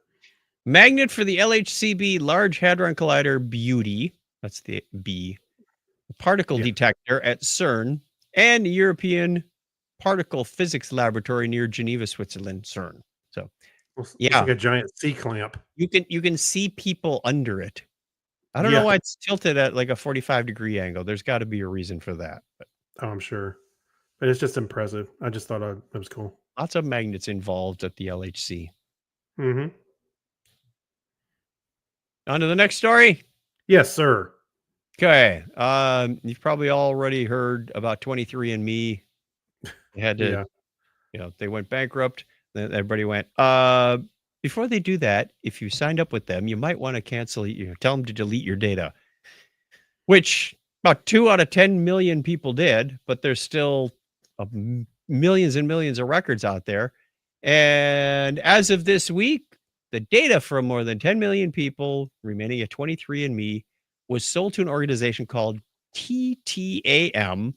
Magnet for the LHCb Large Hadron Collider Beauty. That's the B. Particle Yeah. detector at CERN and European Particle Physics Laboratory near Geneva, Switzerland, CERN. So Looks yeah, like a giant C clamp. you can see people under it. I don't know Yeah. why it's tilted at like a 45-degree angle. There's got to be a reason for that. But Oh, I'm sure. But it's just impressive. I just thought it was cool. lots of magnets involved at the LHC. Mm-hmm. On to the next story. Yes, sir. Okay. You've probably already heard about 23andMe. They had to, Yeah. they went bankrupt. Then everybody went, before they do that, if you signed up with them, you might want to cancel, tell them to delete your data, which about 2 out of 10 million people did, but there's still millions and millions of records out there. And as of this week, the data from more than 10 million people remaining at 23andMe was sold to an organization called TTAM.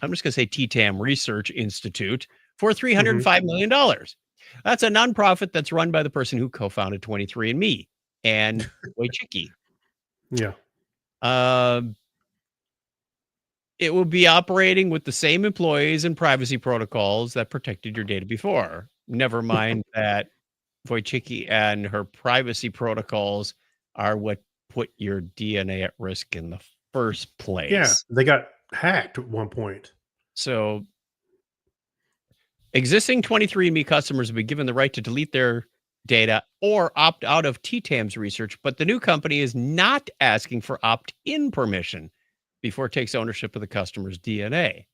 I'm just going to say TTAM Research Institute for $305 million. That's a nonprofit that's run by the person who co-founded 23andMe, Anne Wojcicki. Yeah. It will be operating with the same employees and privacy protocols that protected your data before. Never mind that Wojcicki and her privacy protocols are what put your DNA at risk in the first place. Yeah. They got hacked at one point. So existing 23andMe customers will be given the right to delete their data or opt out of TTAM's research, but the new company is not asking for opt-in permission before it takes ownership of the customer's DNA.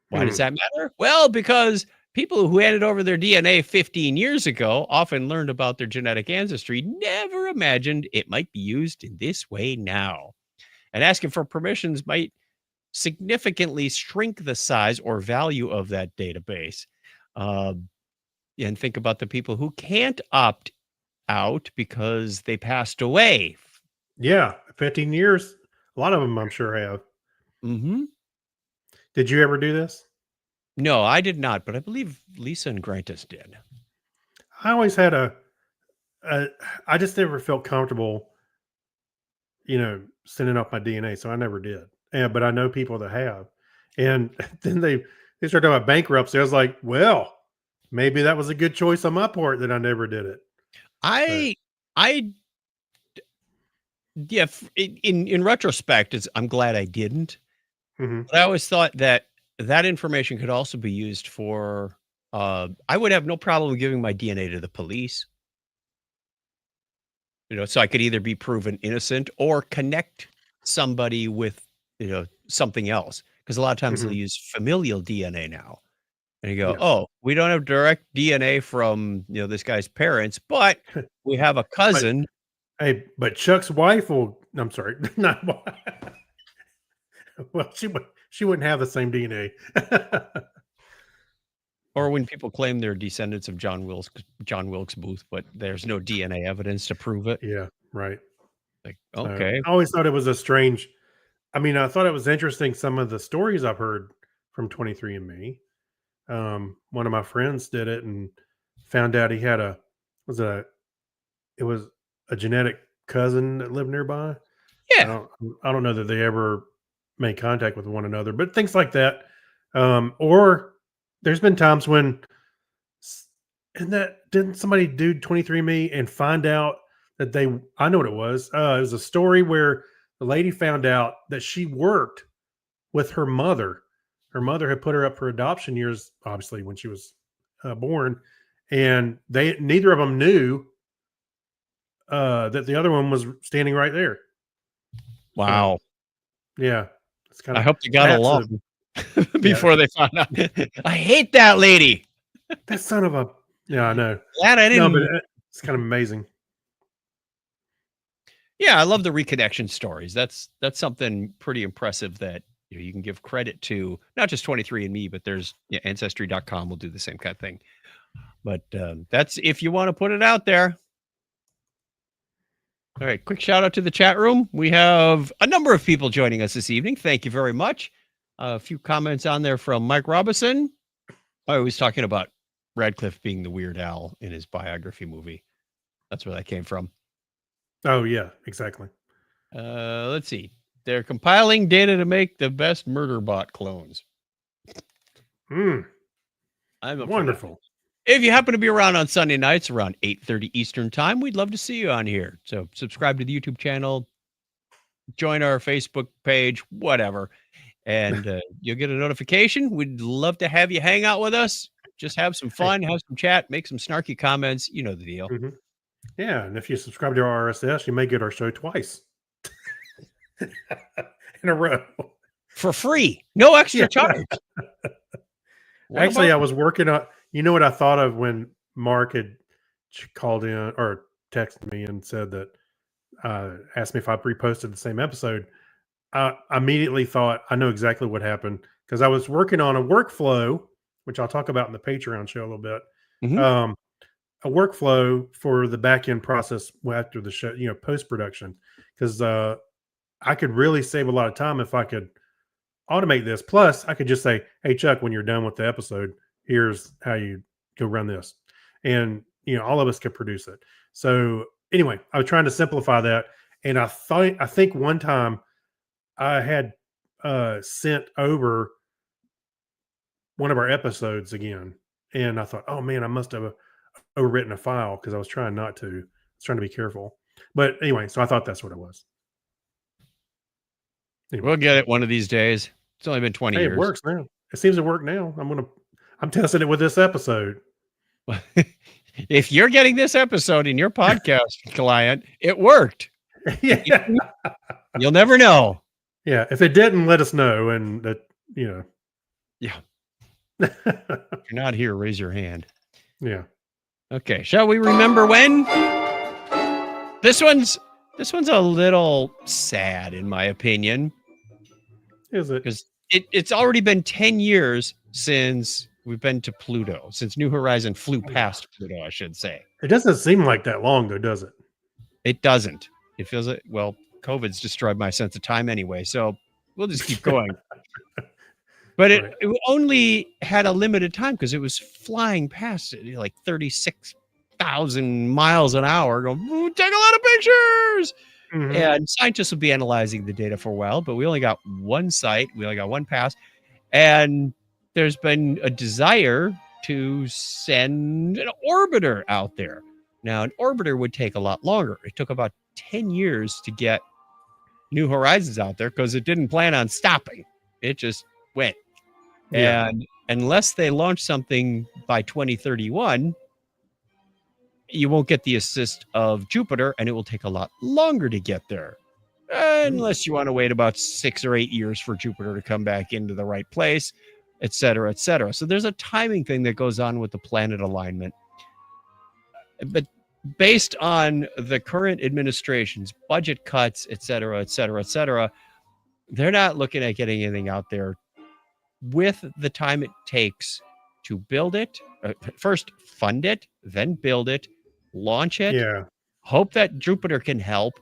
Why does that matter? Well, because people who handed over their DNA 15 years ago often learned about their genetic ancestry, never imagined it might be used in this way now. And asking for permissions might significantly shrink the size or value of that database. And think about the people who can't opt out because they passed away. Yeah. 15 years. A lot of them, I'm sure, have. Mm-hmm. Did you ever do this? No, I did not, but I believe Lisa and Grantis did. I always had I just never felt comfortable, sending off my DNA. So I never did. But I know people that have. And then they started talking about bankruptcy. I was like, well, maybe that was a good choice on my part that I never did it. In retrospect, I'm glad I didn't. Mm-hmm. But I always thought that information could also be used for, I would have no problem giving my DNA to the police. So I could either be proven innocent or connect somebody with, something else. Because a lot of times they'll use familial DNA now. And you go, Yes. oh, we don't have direct DNA from, this guy's parents, but we have a cousin. Hey, but Chuck's wife I'm sorry, not well, she wouldn't have the same DNA. Or when people claim they're descendants of John Wilkes Booth, but there's no DNA evidence to prove it. Yeah, right. Like, So, okay. I always thought it was I thought it was interesting, some of the stories I've heard from 23andMe. One of my friends did it and found out he had it was a genetic cousin that lived nearby. Yeah. I don't know that they ever made contact with one another, but things like that. Or there's been times when, didn't somebody do 23andMe and find out that I know what it was. It was a story where The lady found out that she worked with her mother. Her mother had put her up for adoption years, obviously, when she was born, and they neither of them knew that the other one was standing right there. Wow. Yeah, it's kind I of. hope they got along before they found out. I hate that lady. That son of a. Yeah, I know. Glad I No, didn't. but it's kind of amazing. Yeah, I love the reconnection stories. That's something pretty impressive that you can give credit to, not just 23andMe, but there's Ancestry.com will do the same kind of thing. But that's if you want to put it out there. All right, quick shout out to the chat room. We have a number of people joining us this evening. Thank you very much. A few comments on there from Mike Robinson. I was talking about Radcliffe being the Weird Al in his biography movie. That's where that came from. Oh yeah, exactly. Let's see. They're compiling data to make the best Murderbot clones. Mm, I'm wonderful. If you happen to be around on Sunday nights around 8:30 Eastern time, we'd love to see you on here. So subscribe to the YouTube channel, join our Facebook page, whatever, and you'll get a notification. We'd love to have you hang out with us. Just have some fun, have some chat, make some snarky comments. You know the deal. Mm-hmm. Yeah, and if you subscribe to our RSS, you may get our show twice in a row for free, no extra charge. Actually, I was working on. You know what I thought of when Mark had called in or texted me and said that asked me if I reposted the same episode. I immediately thought I know exactly what happened because I was working on a workflow, which I'll talk about in the Patreon show a little bit. Mm-hmm. A workflow for the back end process after the show, post production, because I could really save a lot of time if I could automate this. Plus, I could just say, "Hey, Chuck, when you're done with the episode, here's how you go run this," and all of us could produce it. So anyway, I was trying to simplify that, and I think one time I had sent over one of our episodes again, and I thought, "Oh man, I must have overwritten a file," because I was trying not to. I was trying to be careful. But anyway, so I thought that's what it was. Anyway. We'll get it one of these days. It's only been 20 years. It works now. It seems to work now. I'm testing it with this episode. If you're getting this episode in your podcast client, it worked. Yeah. You'll never know. Yeah. If it didn't, let us know. And that, Yeah. If you're not here, raise your hand. Yeah. Okay. Shall we remember when? This one's a little sad, in my opinion. Is it? Because it's already been 10 years since we've been to Pluto, since New Horizon flew past Pluto, I should say. It doesn't seem like that long, though, does it? It doesn't. It feels like, well, COVID's destroyed my sense of time anyway, so we'll just keep going. But it only had a limited time because it was flying past it, like 36,000 miles an hour, going, take a lot of pictures. Mm-hmm. And scientists will be analyzing the data for a while, but we only got one site. We only got one pass. And there's been a desire to send an orbiter out there. Now, an orbiter would take a lot longer. It took about 10 years to get New Horizons out there because it didn't plan on stopping. It just went. Yeah. And unless they launch something by 2031, you won't get the assist of Jupiter, and it will take a lot longer to get there. Unless you want to wait about 6 or 8 years for Jupiter to come back into the right place, et cetera, et cetera. So there's a timing thing that goes on with the planet alignment. But based on the current administration's budget cuts, et cetera, et cetera, et cetera, they're not looking at getting anything out there with the time it takes to build it. First, fund it, then build it, launch it. Yeah. Hope that Jupiter can help.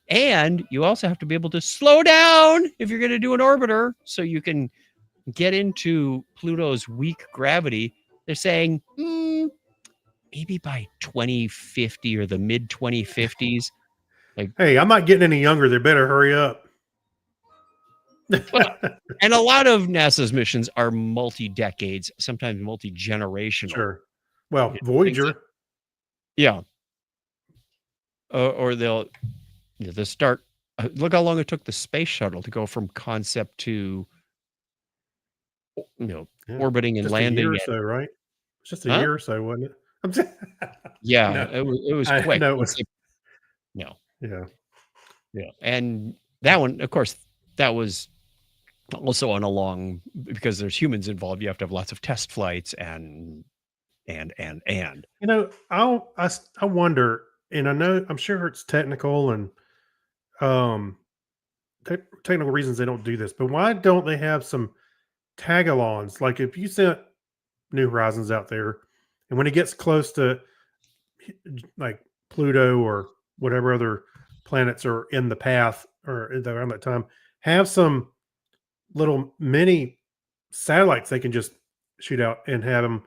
And you also have to be able to slow down if you're going to do an orbiter so you can get into Pluto's weak gravity. They're saying maybe by 2050 or the mid 2050s. Like, hey, I'm not getting any younger. They better hurry up. And a lot of NASA's missions are multi-decades, sometimes multi-generational. Sure. Well, Voyager. Yeah. Or they'll start Look how long it took the space shuttle to go from concept to, Yeah. orbiting and Just a year landing. or so, right? It's just a Huh? year or so, wasn't it? I'm just, Yeah, no, it was I quick. know it It was was. like, no, Yeah. yeah, and that one, of course, that was also on a long because there's humans involved. You have to have lots of test flights and. I wonder, and I know I'm sure it's technical and um technical reasons they don't do this, but why don't they have some tag-alongs? Like if you sent New Horizons out there, and when it gets close to like Pluto or whatever other planets are in the path or around that time, have some little mini satellites they can just shoot out and have them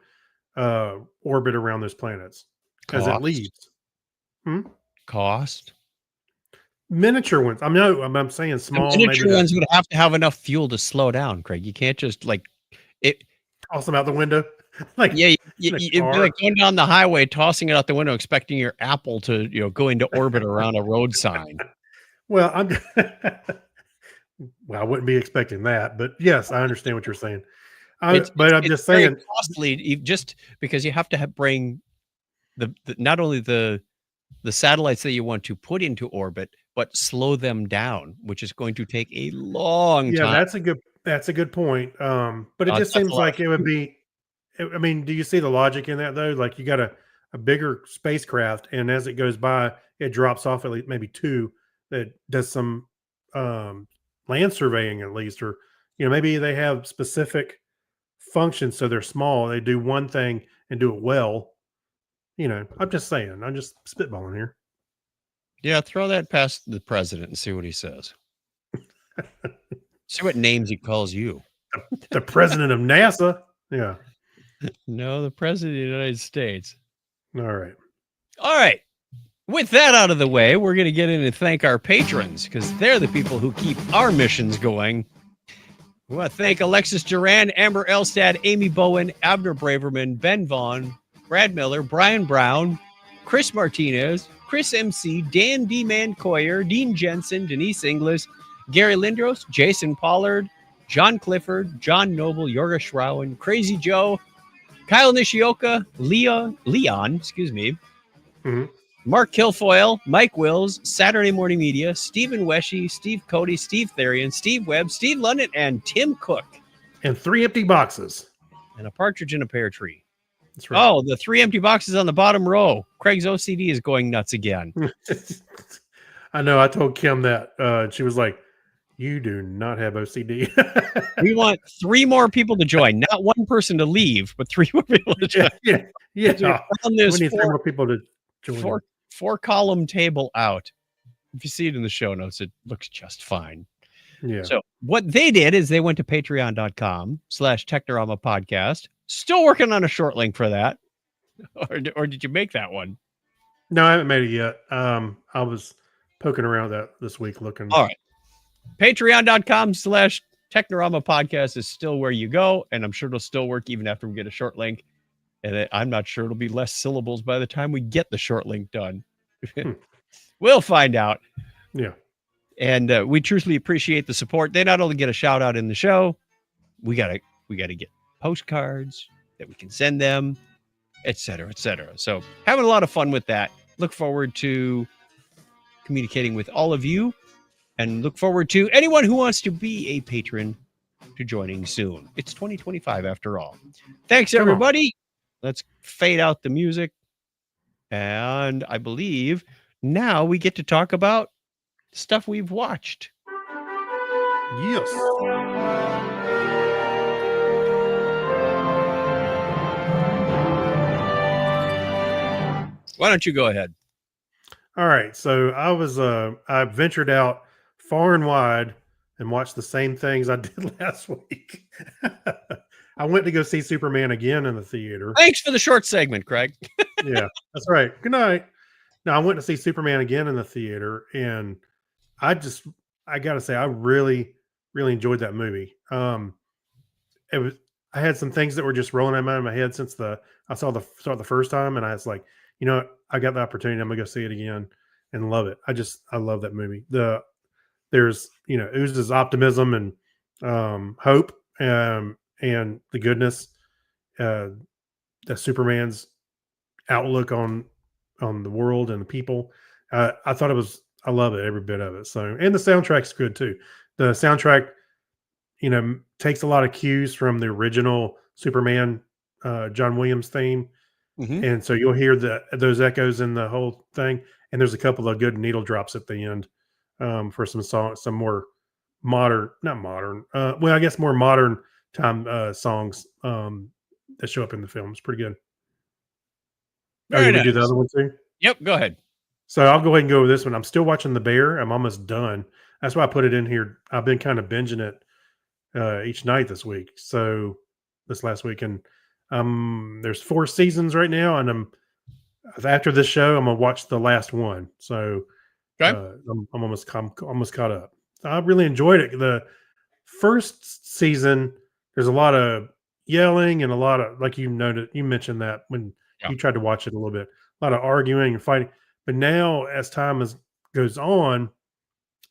orbit around those planets as it Cost, leaves. Hmm? cost. Miniature ones. I'm saying The small, maybe miniature to ones would have to have enough fuel to slow down, Craig. You can't just like it. toss them out the window, like Yeah, in a it'd be like car. going down the highway, tossing it out the window, expecting your apple to go into orbit around a road sign. Well, I'm well, I wouldn't be expecting that, but yes, I understand what you're saying. But I'm It's just very saying, costly, just because you have to bring the not only the satellites that you want to put into orbit, but slow them down, which is going to take a long yeah, time. that's a good point. But it just That's a seems lot like it would be. I mean, do you see the logic in that though? Like you got a bigger spacecraft, and as it goes by, it drops off at least maybe two that does some um, land surveying at least, or maybe they have specific functions so they're small. They do one thing and do it well. I'm just saying. I'm just spitballing here. Yeah, throw that past the president and see what he says. See what names he calls you. The president of NASA. Yeah. No, the president of the United States. All right. All right. With that out of the way, we're going to get in and thank our patrons because they're the people who keep our missions going. We want to thank Alexis Duran, Amber Elstad, Amy Bowen, Abner Braverman, Ben Vaughn, Brad Miller, Brian Brown, Chris Martinez, Chris MC, Dan D. Mancoyer, Dean Jensen, Denise Inglis, Gary Lindros, Jason Pollard, John Clifford, John Noble, Yorga Schrauen, Crazy Joe, Kyle Nishioka, Leon, Mhm. Mark Kilfoyle, Mike Wills, Saturday Morning Media, Stephen Weshy, Steve Cody, Steve Therian, Steve Webb, Steve London, and Tim Cook. And 3 empty boxes. And a partridge in a pear tree. That's right. Oh, the 3 empty boxes on the bottom row. Craig's OCD is going nuts again. I know. I told Kim that. She was like, "You do not have OCD." We want 3 more people to join. Not 1 person to leave, but 3 more people to join. yeah. On We this need 3 more people to join. 4-column table out. If you see it in the show notes, it looks just fine. Yeah. So what they did is they went to patreon.com/Technorama podcast. Still working on a short link for that. Or did you make that one? No, I haven't made it yet. I was poking around that this week looking. All right. Patreon.com/Technorama podcast is still where you go. And I'm sure it'll still work even after we get a short link. And I'm not sure it'll be less syllables by the time we get the short link done. We'll find out. Yeah. And we truthfully appreciate the support. They not only get a shout out in the show, we gotta get postcards that we can send them, et cetera, et cetera. So having a lot of fun with that. Look forward to communicating with all of you, and look forward to anyone who wants to be a patron to joining soon. It's 2025 after all. Thanks, Come on. everybody. Let's fade out the music. And I believe now we get to talk about stuff we've watched. Yes. Why don't you go ahead? All right. So I ventured out far and wide and watched the same things I did last week. I went to go see Superman again in the theater. Thanks for the short segment, Craig. Yeah, that's right. Good night. Now I went to see Superman again in the theater, and I got to say, I really, really enjoyed that movie. It was, I had some things that were just rolling in my head since I saw the first time, and I was like, I got the opportunity. I'm gonna go see it again and love it. I love that movie. The there's oozes optimism and hope, and the goodness, uh, the Superman's outlook on the world and the people. I thought I love it, every bit of it. So, and the soundtrack's good too. The soundtrack, takes a lot of cues from the original Superman, John Williams theme, Mhm. and so you'll hear those echoes in the whole thing. And there's a couple of good needle drops at the end, for some more modern, not modern, well, I guess more modern time songs, that show up in the film. It's pretty good. Oh, Very you would do the nice. other one too? Yep, go ahead. So I'll go ahead and go with this one. I'm still watching The Bear. I'm almost done. That's why I put it in here. I've been kind of binging it each night this week. So this last week, and there's 4 seasons right now, and after this show, I'm gonna watch the last one. So Okay. I'm almost caught up. I really enjoyed it. The first season, there's a lot of yelling and a lot of, like, you mentioned that when Yeah. you tried to watch it a little bit, a lot of arguing and fighting. But now, as time goes on,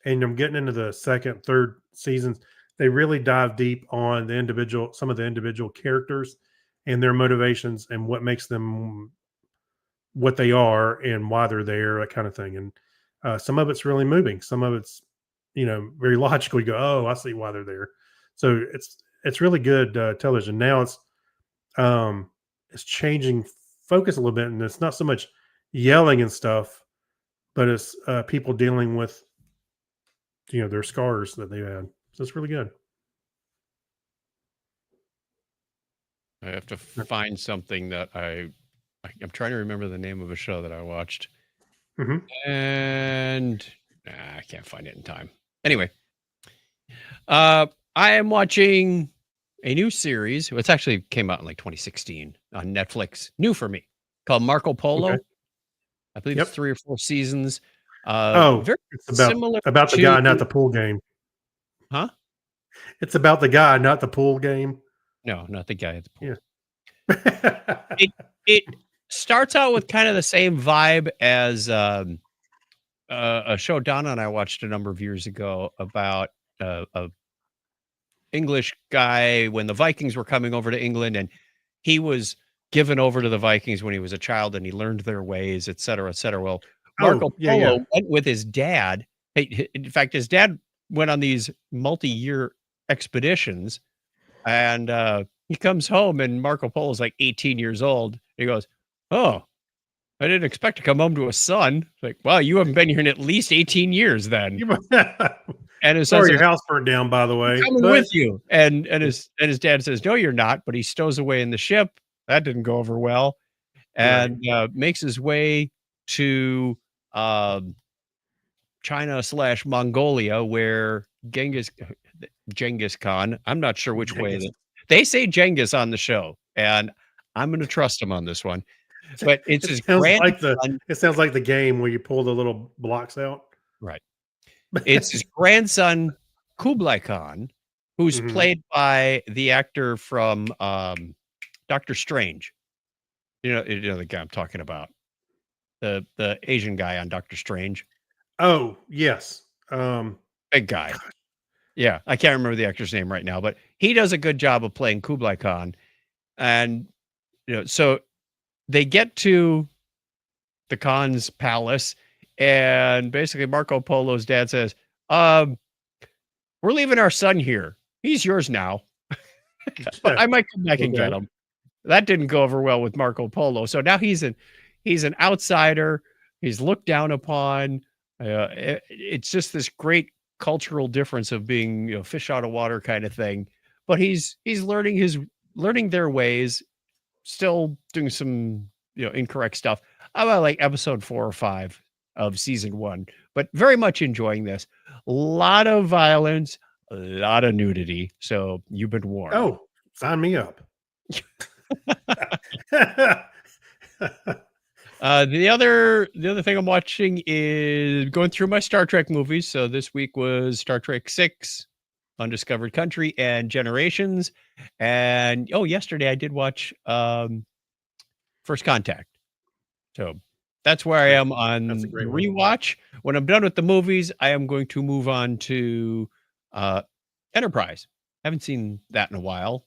and I'm getting into the second, third seasons, they really dive deep on some of the individual characters and their motivations and what makes them what they are and why they're there, that kind of thing. And some of it's really moving. Some of it's, very logical. You go, oh, I see why they're there. So it's really good television. Now it's changing focus a little bit, and it's not so much yelling and stuff, but it's people dealing with their scars that they had. So it's really good. I have to find something that I'm trying to remember the name of a show that I watched, Hmm. and I can't find it in time. Anyway, I am watching a new series. It's actually came out in like 2016 on Netflix, new for me, called Marco Polo. Okay. I believe Yep. it's 3 or 4 seasons. Oh, Very it's about similar the to, guy, not the pool game. huh? It's about the guy, not the pool game. No, not the guy at the pool. Yeah. It starts out with kind of the same vibe as a show Donna and I watched a number of years ago about a English guy when the Vikings were coming over to England, and he was given over to the Vikings when he was a child, and he learned their ways, et cetera, et cetera. Well, Marco Oh, yeah, Polo yeah. went with his dad. In fact, his dad went on these multi-year expeditions, and he comes home, and Marco Polo's like 18 years old. He goes, "Oh, I didn't expect to come home to a son." It's like, "Wow, you haven't been here in at least 18 years then." And his son Sorry, says, your house burnt down, by the "I'm way. coming But with you." And his dad says, "No, you're not." But he stows away in the ship. That didn't go over well, right. and makes his way to um, China/Mongolia, where Genghis Khan. I'm not sure which way Genghis. they say Genghis on the show, and I'm going to trust him on this one. But it's It his sounds like grandson, the game where you pull the little blocks out. right? It's his grandson Kublai Khan, who's Mhm. played by the actor from Doctor Strange. You know the guy I'm talking about, the Asian guy on Doctor Strange, Oh, yes. big guy. Yeah, I can't remember the actor's name right now, but he does a good job of playing Kublai Khan. And so they get to the Khan's palace, and basically Marco Polo's dad says, "We're leaving our son here. He's yours now, but I might come back and get Okay. him." That didn't go over well with Marco Polo. So now he's an outsider. He's looked down upon. It's just this great cultural difference of being, fish out of water kind of thing. But he's learning their ways, still doing some incorrect stuff. I'm about like episode 4 or 5 of season 1, but very much enjoying this. A lot of violence, a lot of nudity. So you've been warned. Oh, sign me up. The other thing I'm watching is going through my Star Trek movies. So this week was Star Trek 6, Undiscovered Country, and Generations. And yesterday I did watch First Contact. So That's where I Yeah, am on that's a the great one. rewatch. When I'm done with the movies, I am going to move on to uh, Enterprise. Haven't seen that in a while,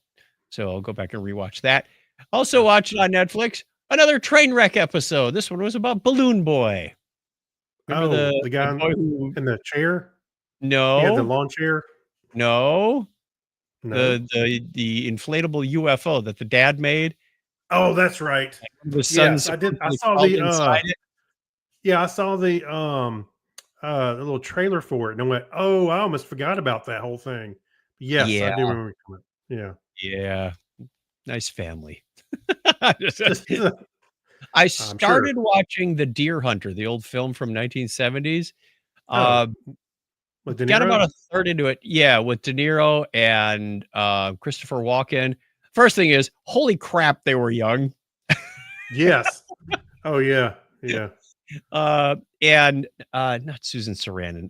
so I'll go back and rewatch that. Also, Yeah. watched on Netflix another train wreck episode. This one was about Balloon Boy. Remember Oh, the the guy boy who? in the chair? He had the No, lawn chair? no, No? the inflatable UFO that the dad made. Oh, that's right. The son Yes, I did. I supposedly saw crawled inside it. I saw the little trailer for it and I went, "Oh, I almost forgot about that whole thing." Yes, I Yeah, do remember coming. Yeah. yeah, nice family. I I'm sure. started watching The Deer Hunter, the old film from 1970s. Oh, Uh, with De got about Niro? a third into it. Yeah, with De Niro and Christopher Walken. First thing is, holy crap, they were young. Yes. Oh, yeah. Yeah. And not Susan Sarandon.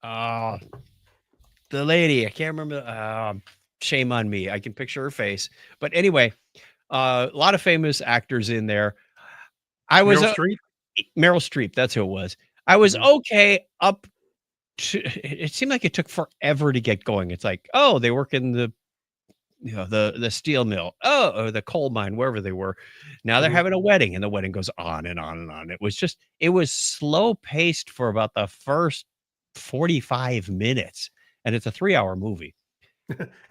Uh, the lady, I can't remember. Shame on me. I can picture her face. But anyway, a lot of famous actors in there. I was Meryl Streep? Meryl Streep, that's who it was. I was Mhm. okay up to it seemed like it took forever to get going. It's like, oh, they work in the the steel mill. Oh, or the coal mine, wherever they were. Now they're Mhm. having a wedding, and the wedding goes on and on and on. It was slow paced for about the first 45 minutes, and it's a 3-hour movie.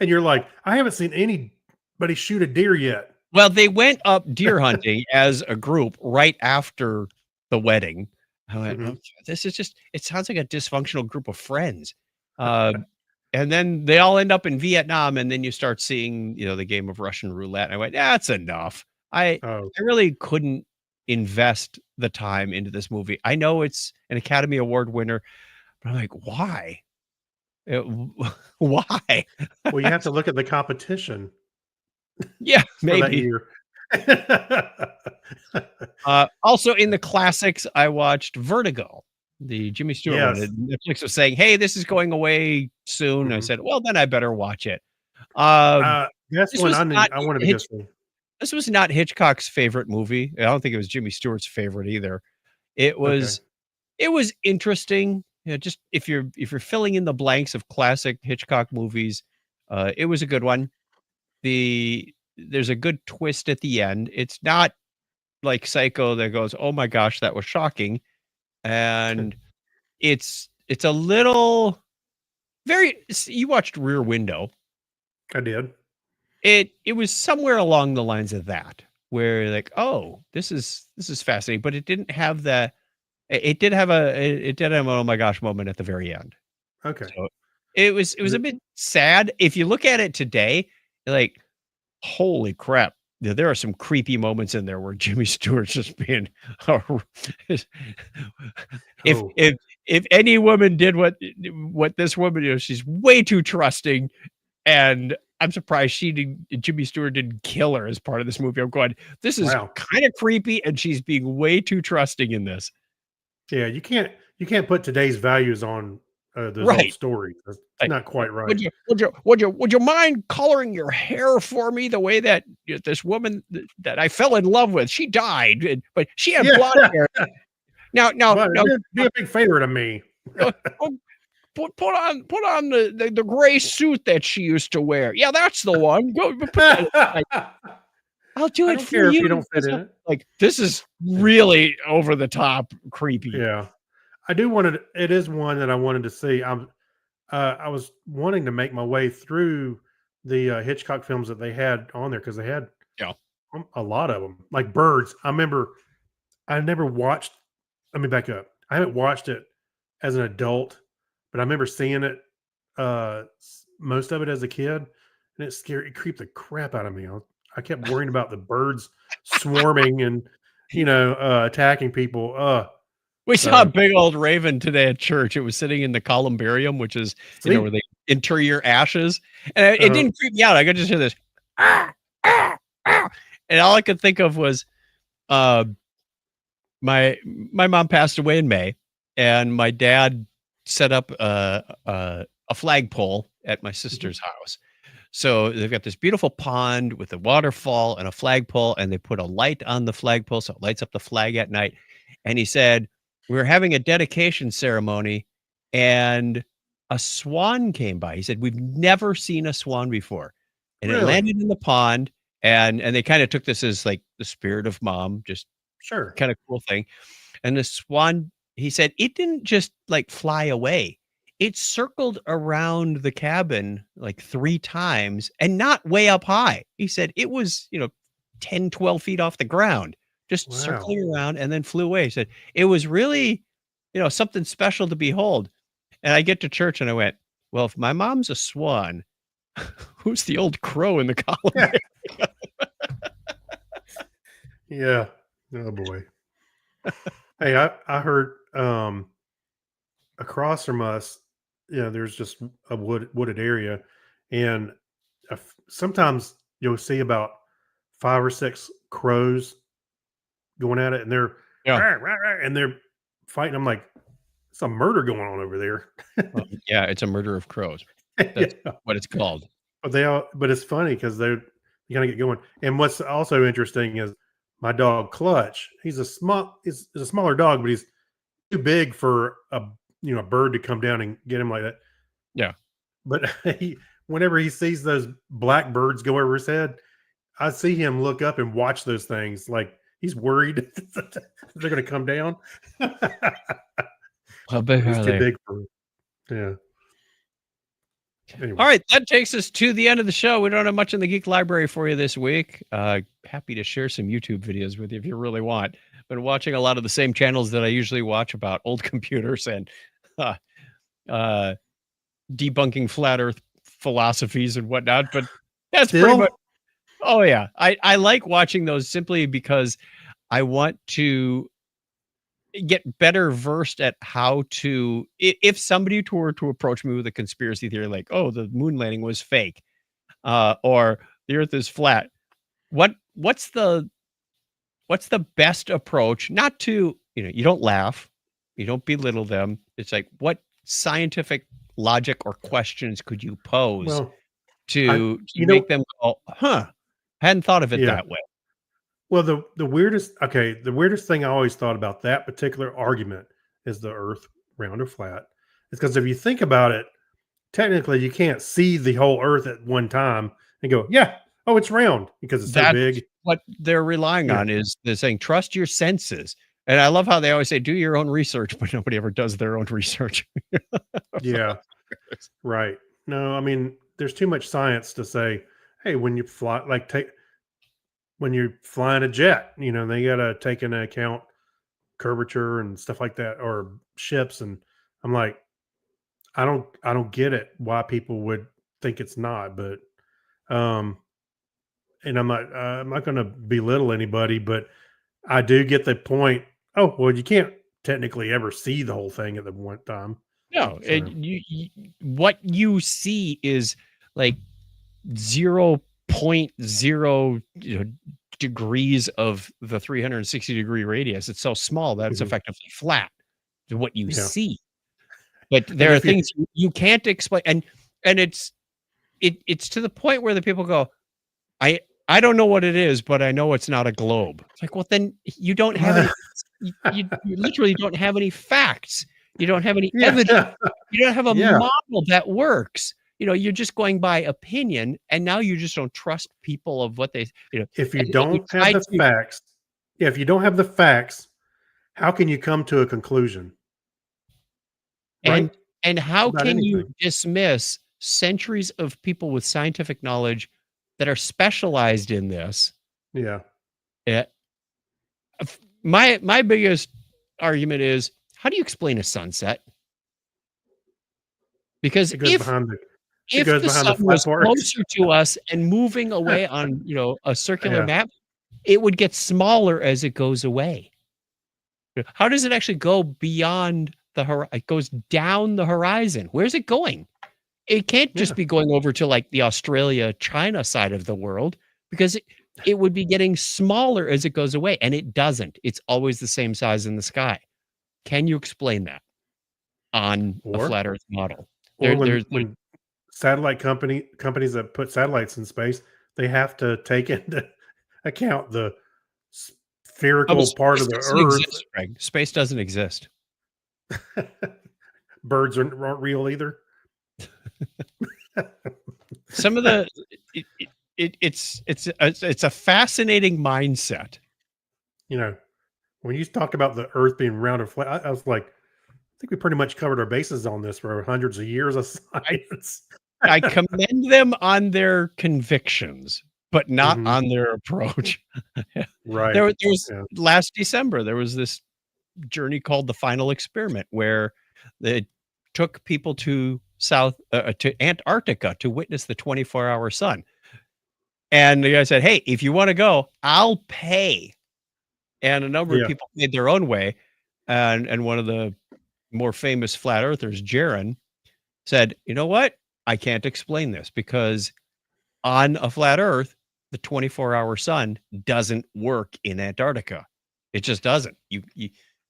And you're like, "I haven't seen anybody shoot a deer yet." Well, they went up deer hunting as a group right after the wedding. I went, Mhm. "Okay, this is just it sounds like a dysfunctional group of friends." Uh, and then they all end up in Vietnam, and then you start seeing, the game of Russian roulette. And I went, "That's enough." Oh, I really couldn't invest the time into this movie. I know it's an Academy Award winner, but I'm like, "Why? Uh, why?" well, you have to look at the competition Yeah, for that maybe. year. Also in the classics, I watched Vertigo, the Jimmy Stewart one, Yes. and Netflix was saying, "Hey, this is going away soon." I Mhm. said, "Well, then I better watch it." Um, That's this one was not I wanted to go Hitch see. this was not Hitchcock's favorite movie. I don't think it was Jimmy Stewart's favorite either. It Okay. was it was interesting, just if you're filling in the blanks of classic Hitchcock movies, it was a good one. There's a good twist at the end. It's not like Psycho that goes, "Oh my gosh, that was shocking." And it's a little you watched Rear Window. I did. It was somewhere along the lines of that, where you're like, "Oh, this is fascinating," but it didn't have it did have an "Oh my gosh" moment at the very end. Okay. So, it was a The bit sad. If you look at it today, you're like, holy crap. Yeah, there are some creepy moments in there where Jimmy Stewart's just being if oh, if if any woman did what this woman, she's way too trusting, and I'm surprised Jimmy Stewart didn't kill her as part of this movie. I'm going, this is wow. kind of creepy, and she's being way too trusting in this. Yeah, you can't put today's values on, those old Right. stories. That's Like, not quite right. would you mind coloring your hair for me the way that this woman that I fell in love with, she died, but she had Yeah, blonde hair. Now, now, but now, be a big favor to me. uh, oh, put on the gray suit that she used to wear. Yeah, that's the one. Go put that. Like, I I'll do it don't for care if you. you don't fit in it. Like this is really over the top creepy. Yeah. It is one that I wanted to see. I was wanting to make my way through the, Hitchcock films that they had on there because they had, Yeah. a lot of them, like Birds. I remember I never watched let me back up. I haven't watched it as an adult, but I remember seeing it, most of it as a kid, and it creeped the crap out of me. I kept worrying about the birds swarming and, attacking people. We saw a So big old raven today at church. It was sitting in the columbarium, which is, where see? they inter your ashes. And it Uh-huh. didn't creep me out. I could just hear this, "Ah, ah, ah," and all I could think of was, uh, my mom passed away in May, and my dad set up a flagpole at my Mhm. sister's house. So they've got this beautiful pond with a waterfall and a flagpole, and they put a light on the flagpole so it lights up the flag at night. And he said, we were having a dedication ceremony, and a swan came by. He said, we've never seen a swan before. And it Really? landed in the pond, and they kind of took this as like the spirit of mom, just Sure. kind of cool thing. And the swan, he said, it didn't just like fly away. It circled around the cabin like 3 times and not way up high. He said it was, 10, 12 feet off the ground, just Wow. circling around and then flew away. He said it was really, something special to behold. And I get to church and I went, well, if my mom's a swan, who's the old crow in the column? Yeah. Oh boy. Hey, I heard across from us, there's just a wooded area, and sometimes you'll see about 5 or 6 crows going at it, and they're Yeah. "Rah, rah, rah," and they're fighting. I'm like, it's a murder going on over there. Yeah, it's a murder of crows. That's Yeah. what it's called. But it's funny because you gotta get going. And what's also interesting is my dog Clutch. He's a smaller dog, but he's too big for a bird to come down and get him like that. Yeah. But whenever he sees those black birds go over his head, I see him look up and watch those things like he's worried they're going to come down. How big He's are too they? big for yeah. Anyway, All right, that takes us to the end of the show. We don't have much in the Geek Library for you this week. Happy to share some YouTube videos with you if you really want. Been watching a lot of the same channels that I usually watch about old computers and debunking flat Earth philosophies and whatnot. But that's pretty Still? much. Oh yeah, I like watching those simply because I want to get better versed at how to, if somebody were to approach me with a conspiracy theory like, oh, the moon landing was fake, or the earth is flat, what's the best approach? Not to, you don't laugh, you don't belittle them. It's like, what scientific logic or questions could you pose well, to you know- make them go, hadn't thought of it Yeah. that way. well, the weirdest thing I always thought about that particular argument is the Earth round or flat. It's because if you think about it, technically you can't see the whole Earth at one time and go, yeah, oh, it's round because it's so That's big. what they're relying Yeah. on is they're saying, trust your senses. And I love how they always say, do your own research, but nobody ever does their own research. Yeah, right. No, I mean, there's too much science to say, hey, when you fly, when you're flying a jet, they got to take into account curvature and stuff like that, or ships. And I'm like, I don't get it why people would think it's not, but, and I'm not going to belittle anybody, but I do get the point. Oh, well, you can't technically ever see the whole thing at the one time. No, So- what you see is like 0.0 degrees of the 360-degree radius. It's so small that it's Mhm. effectively flat to what you Yeah. see. But there are if you- things you can't explain, and it's to the point where the people go, I don't know what it is, but I know it's not a globe. It's like, well, then you don't have any, you literally don't have any facts. You don't have any evidence. Yeah. You don't have a Yeah. model that works. You're just going by opinion, and now you just don't trust people of what they, If you and don't try have the to- facts, if you don't have the facts, how can you come to a conclusion? and Right? and how About can you anything. dismiss centuries of people with scientific knowledge that are specialized in this? Yeah. My biggest argument is, how do you explain a sunset? Because It goes if behind the if goes the behind the sun was flat parts. closer to us and moving away on a circular Yeah. map, it would get smaller as it goes away. How does it actually go beyond the horizon? It goes down the horizon. Where's it going? It can't just Yeah. be going over to like the Australia, China side of the world, because it would be getting smaller as it goes away, and it doesn't. It's always the same size in the sky. Can you explain that on a Or- flat Earth model? Or There's when satellite companies that put satellites in space, they have to take into account the Oh, but spherical part space of the doesn't Earth. exist, Greg. Space doesn't exist. Birds aren't real either. Some of the it's a fascinating mindset. You know, when you talked about the Earth being round and flat, I was like, I think we pretty much covered our bases on this for hundreds of years of science. I commend them on their convictions, but not Mhm. on their approach. Right. There was Yeah. last December, there was this journey called the Final Experiment, where they took people to to Antarctica to witness the 24-hour sun. And the guy said, "Hey, if you want to go, I'll pay." And a number of Yeah. people paid their own way. And one of the more famous flat earthers, Jaron, said, "You know what? I can't explain this because on a flat earth, the 24-hour sun doesn't work in Antarctica. It just doesn't.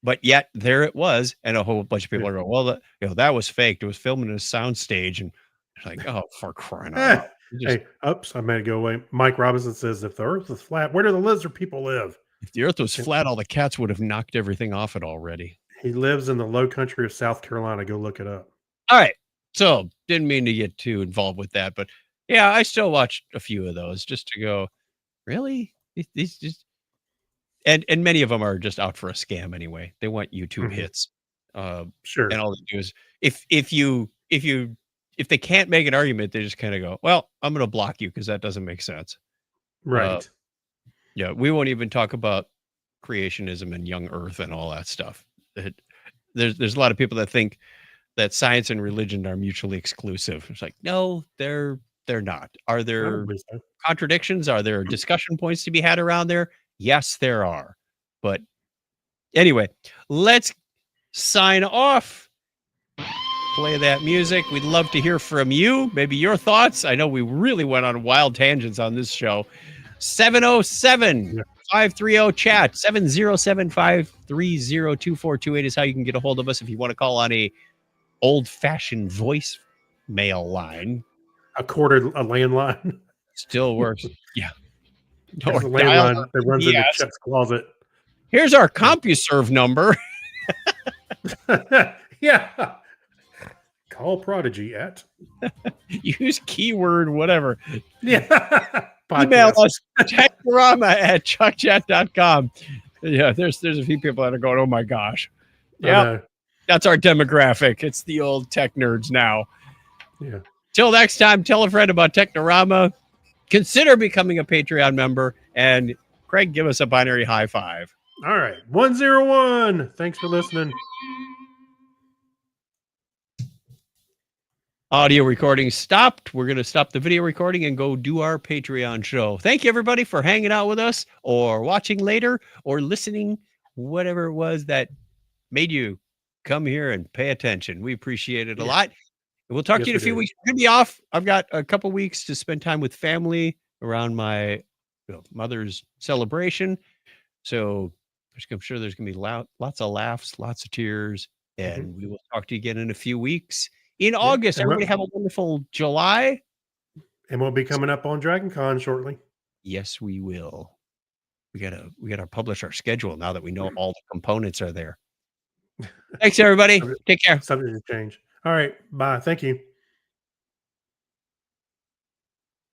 But yet there it was, and a whole bunch of people are going, well, that was faked. It was filmed in a soundstage." And it's like, oh, for crying out loud. Hey, oops, I made it go away. Mike Robinson says, if the Earth was flat, where do the lizard people live? If the earth was flat, all the cats would have knocked everything off it already. He lives in the low country of South Carolina. Go look it up. All right. So didn't mean to get too involved with that, but yeah, I still watched a few of those just to go, really? These just and many of them are just out for a scam anyway. They want YouTube Mhm. hits. Sure. And all they do is if they can't make an argument, they just kind of go, well, I'm going to block you because that doesn't make sense. Right. Yeah, we won't even talk about creationism and young earth and all that stuff. There's a lot of people that think that science and religion are mutually exclusive. It's like, no, they're not. Are I there don't believe so. contradictions? Are there discussion points to be had around there? Yes, there are. But anyway, let's sign off. Play that music. We'd love to hear from you. Maybe your thoughts. I know we really went on wild tangents on this show. 707 530 chat. 707 530 2428 is how you can get a hold of us if you want to call on a old-fashioned voice mail line. A landline. Still works. Yeah. There's a Or dial landline that runs into yes. Chet's closet. Here's our CompuServe number. Yeah. Call Prodigy at. Use keyword whatever. Yeah. Email Podcast. us technorama@chuckchat.com. Yeah, there's a few people that are going, oh my gosh. I Yeah, know. that's our demographic. It's the old tech nerds now. Yeah. Till next time, tell a friend about Technorama. Consider becoming a Patreon member. And Craig, give us a binary high five. All right. 101. Thanks for listening. Audio recording stopped. We're going to stop the video recording and go do our Patreon show. Thank you, everybody, for hanging out with us or watching later or listening, whatever it was that made you come here and pay attention. We appreciate it a lot. We'll talk to you in a few weeks. We're going to be off. I've got a couple weeks to spend time with family around my mother's celebration. So I'm sure there's going to be lots of laughs, lots of tears, and we will talk to you again in a few weeks. In August, everybody have a wonderful July. And we'll be coming up on Dragon Con shortly. Yes, we will. We gotta publish our schedule now that we know all the components are there. Thanks, everybody. Take care. Subject to change. All right. Bye. Thank you.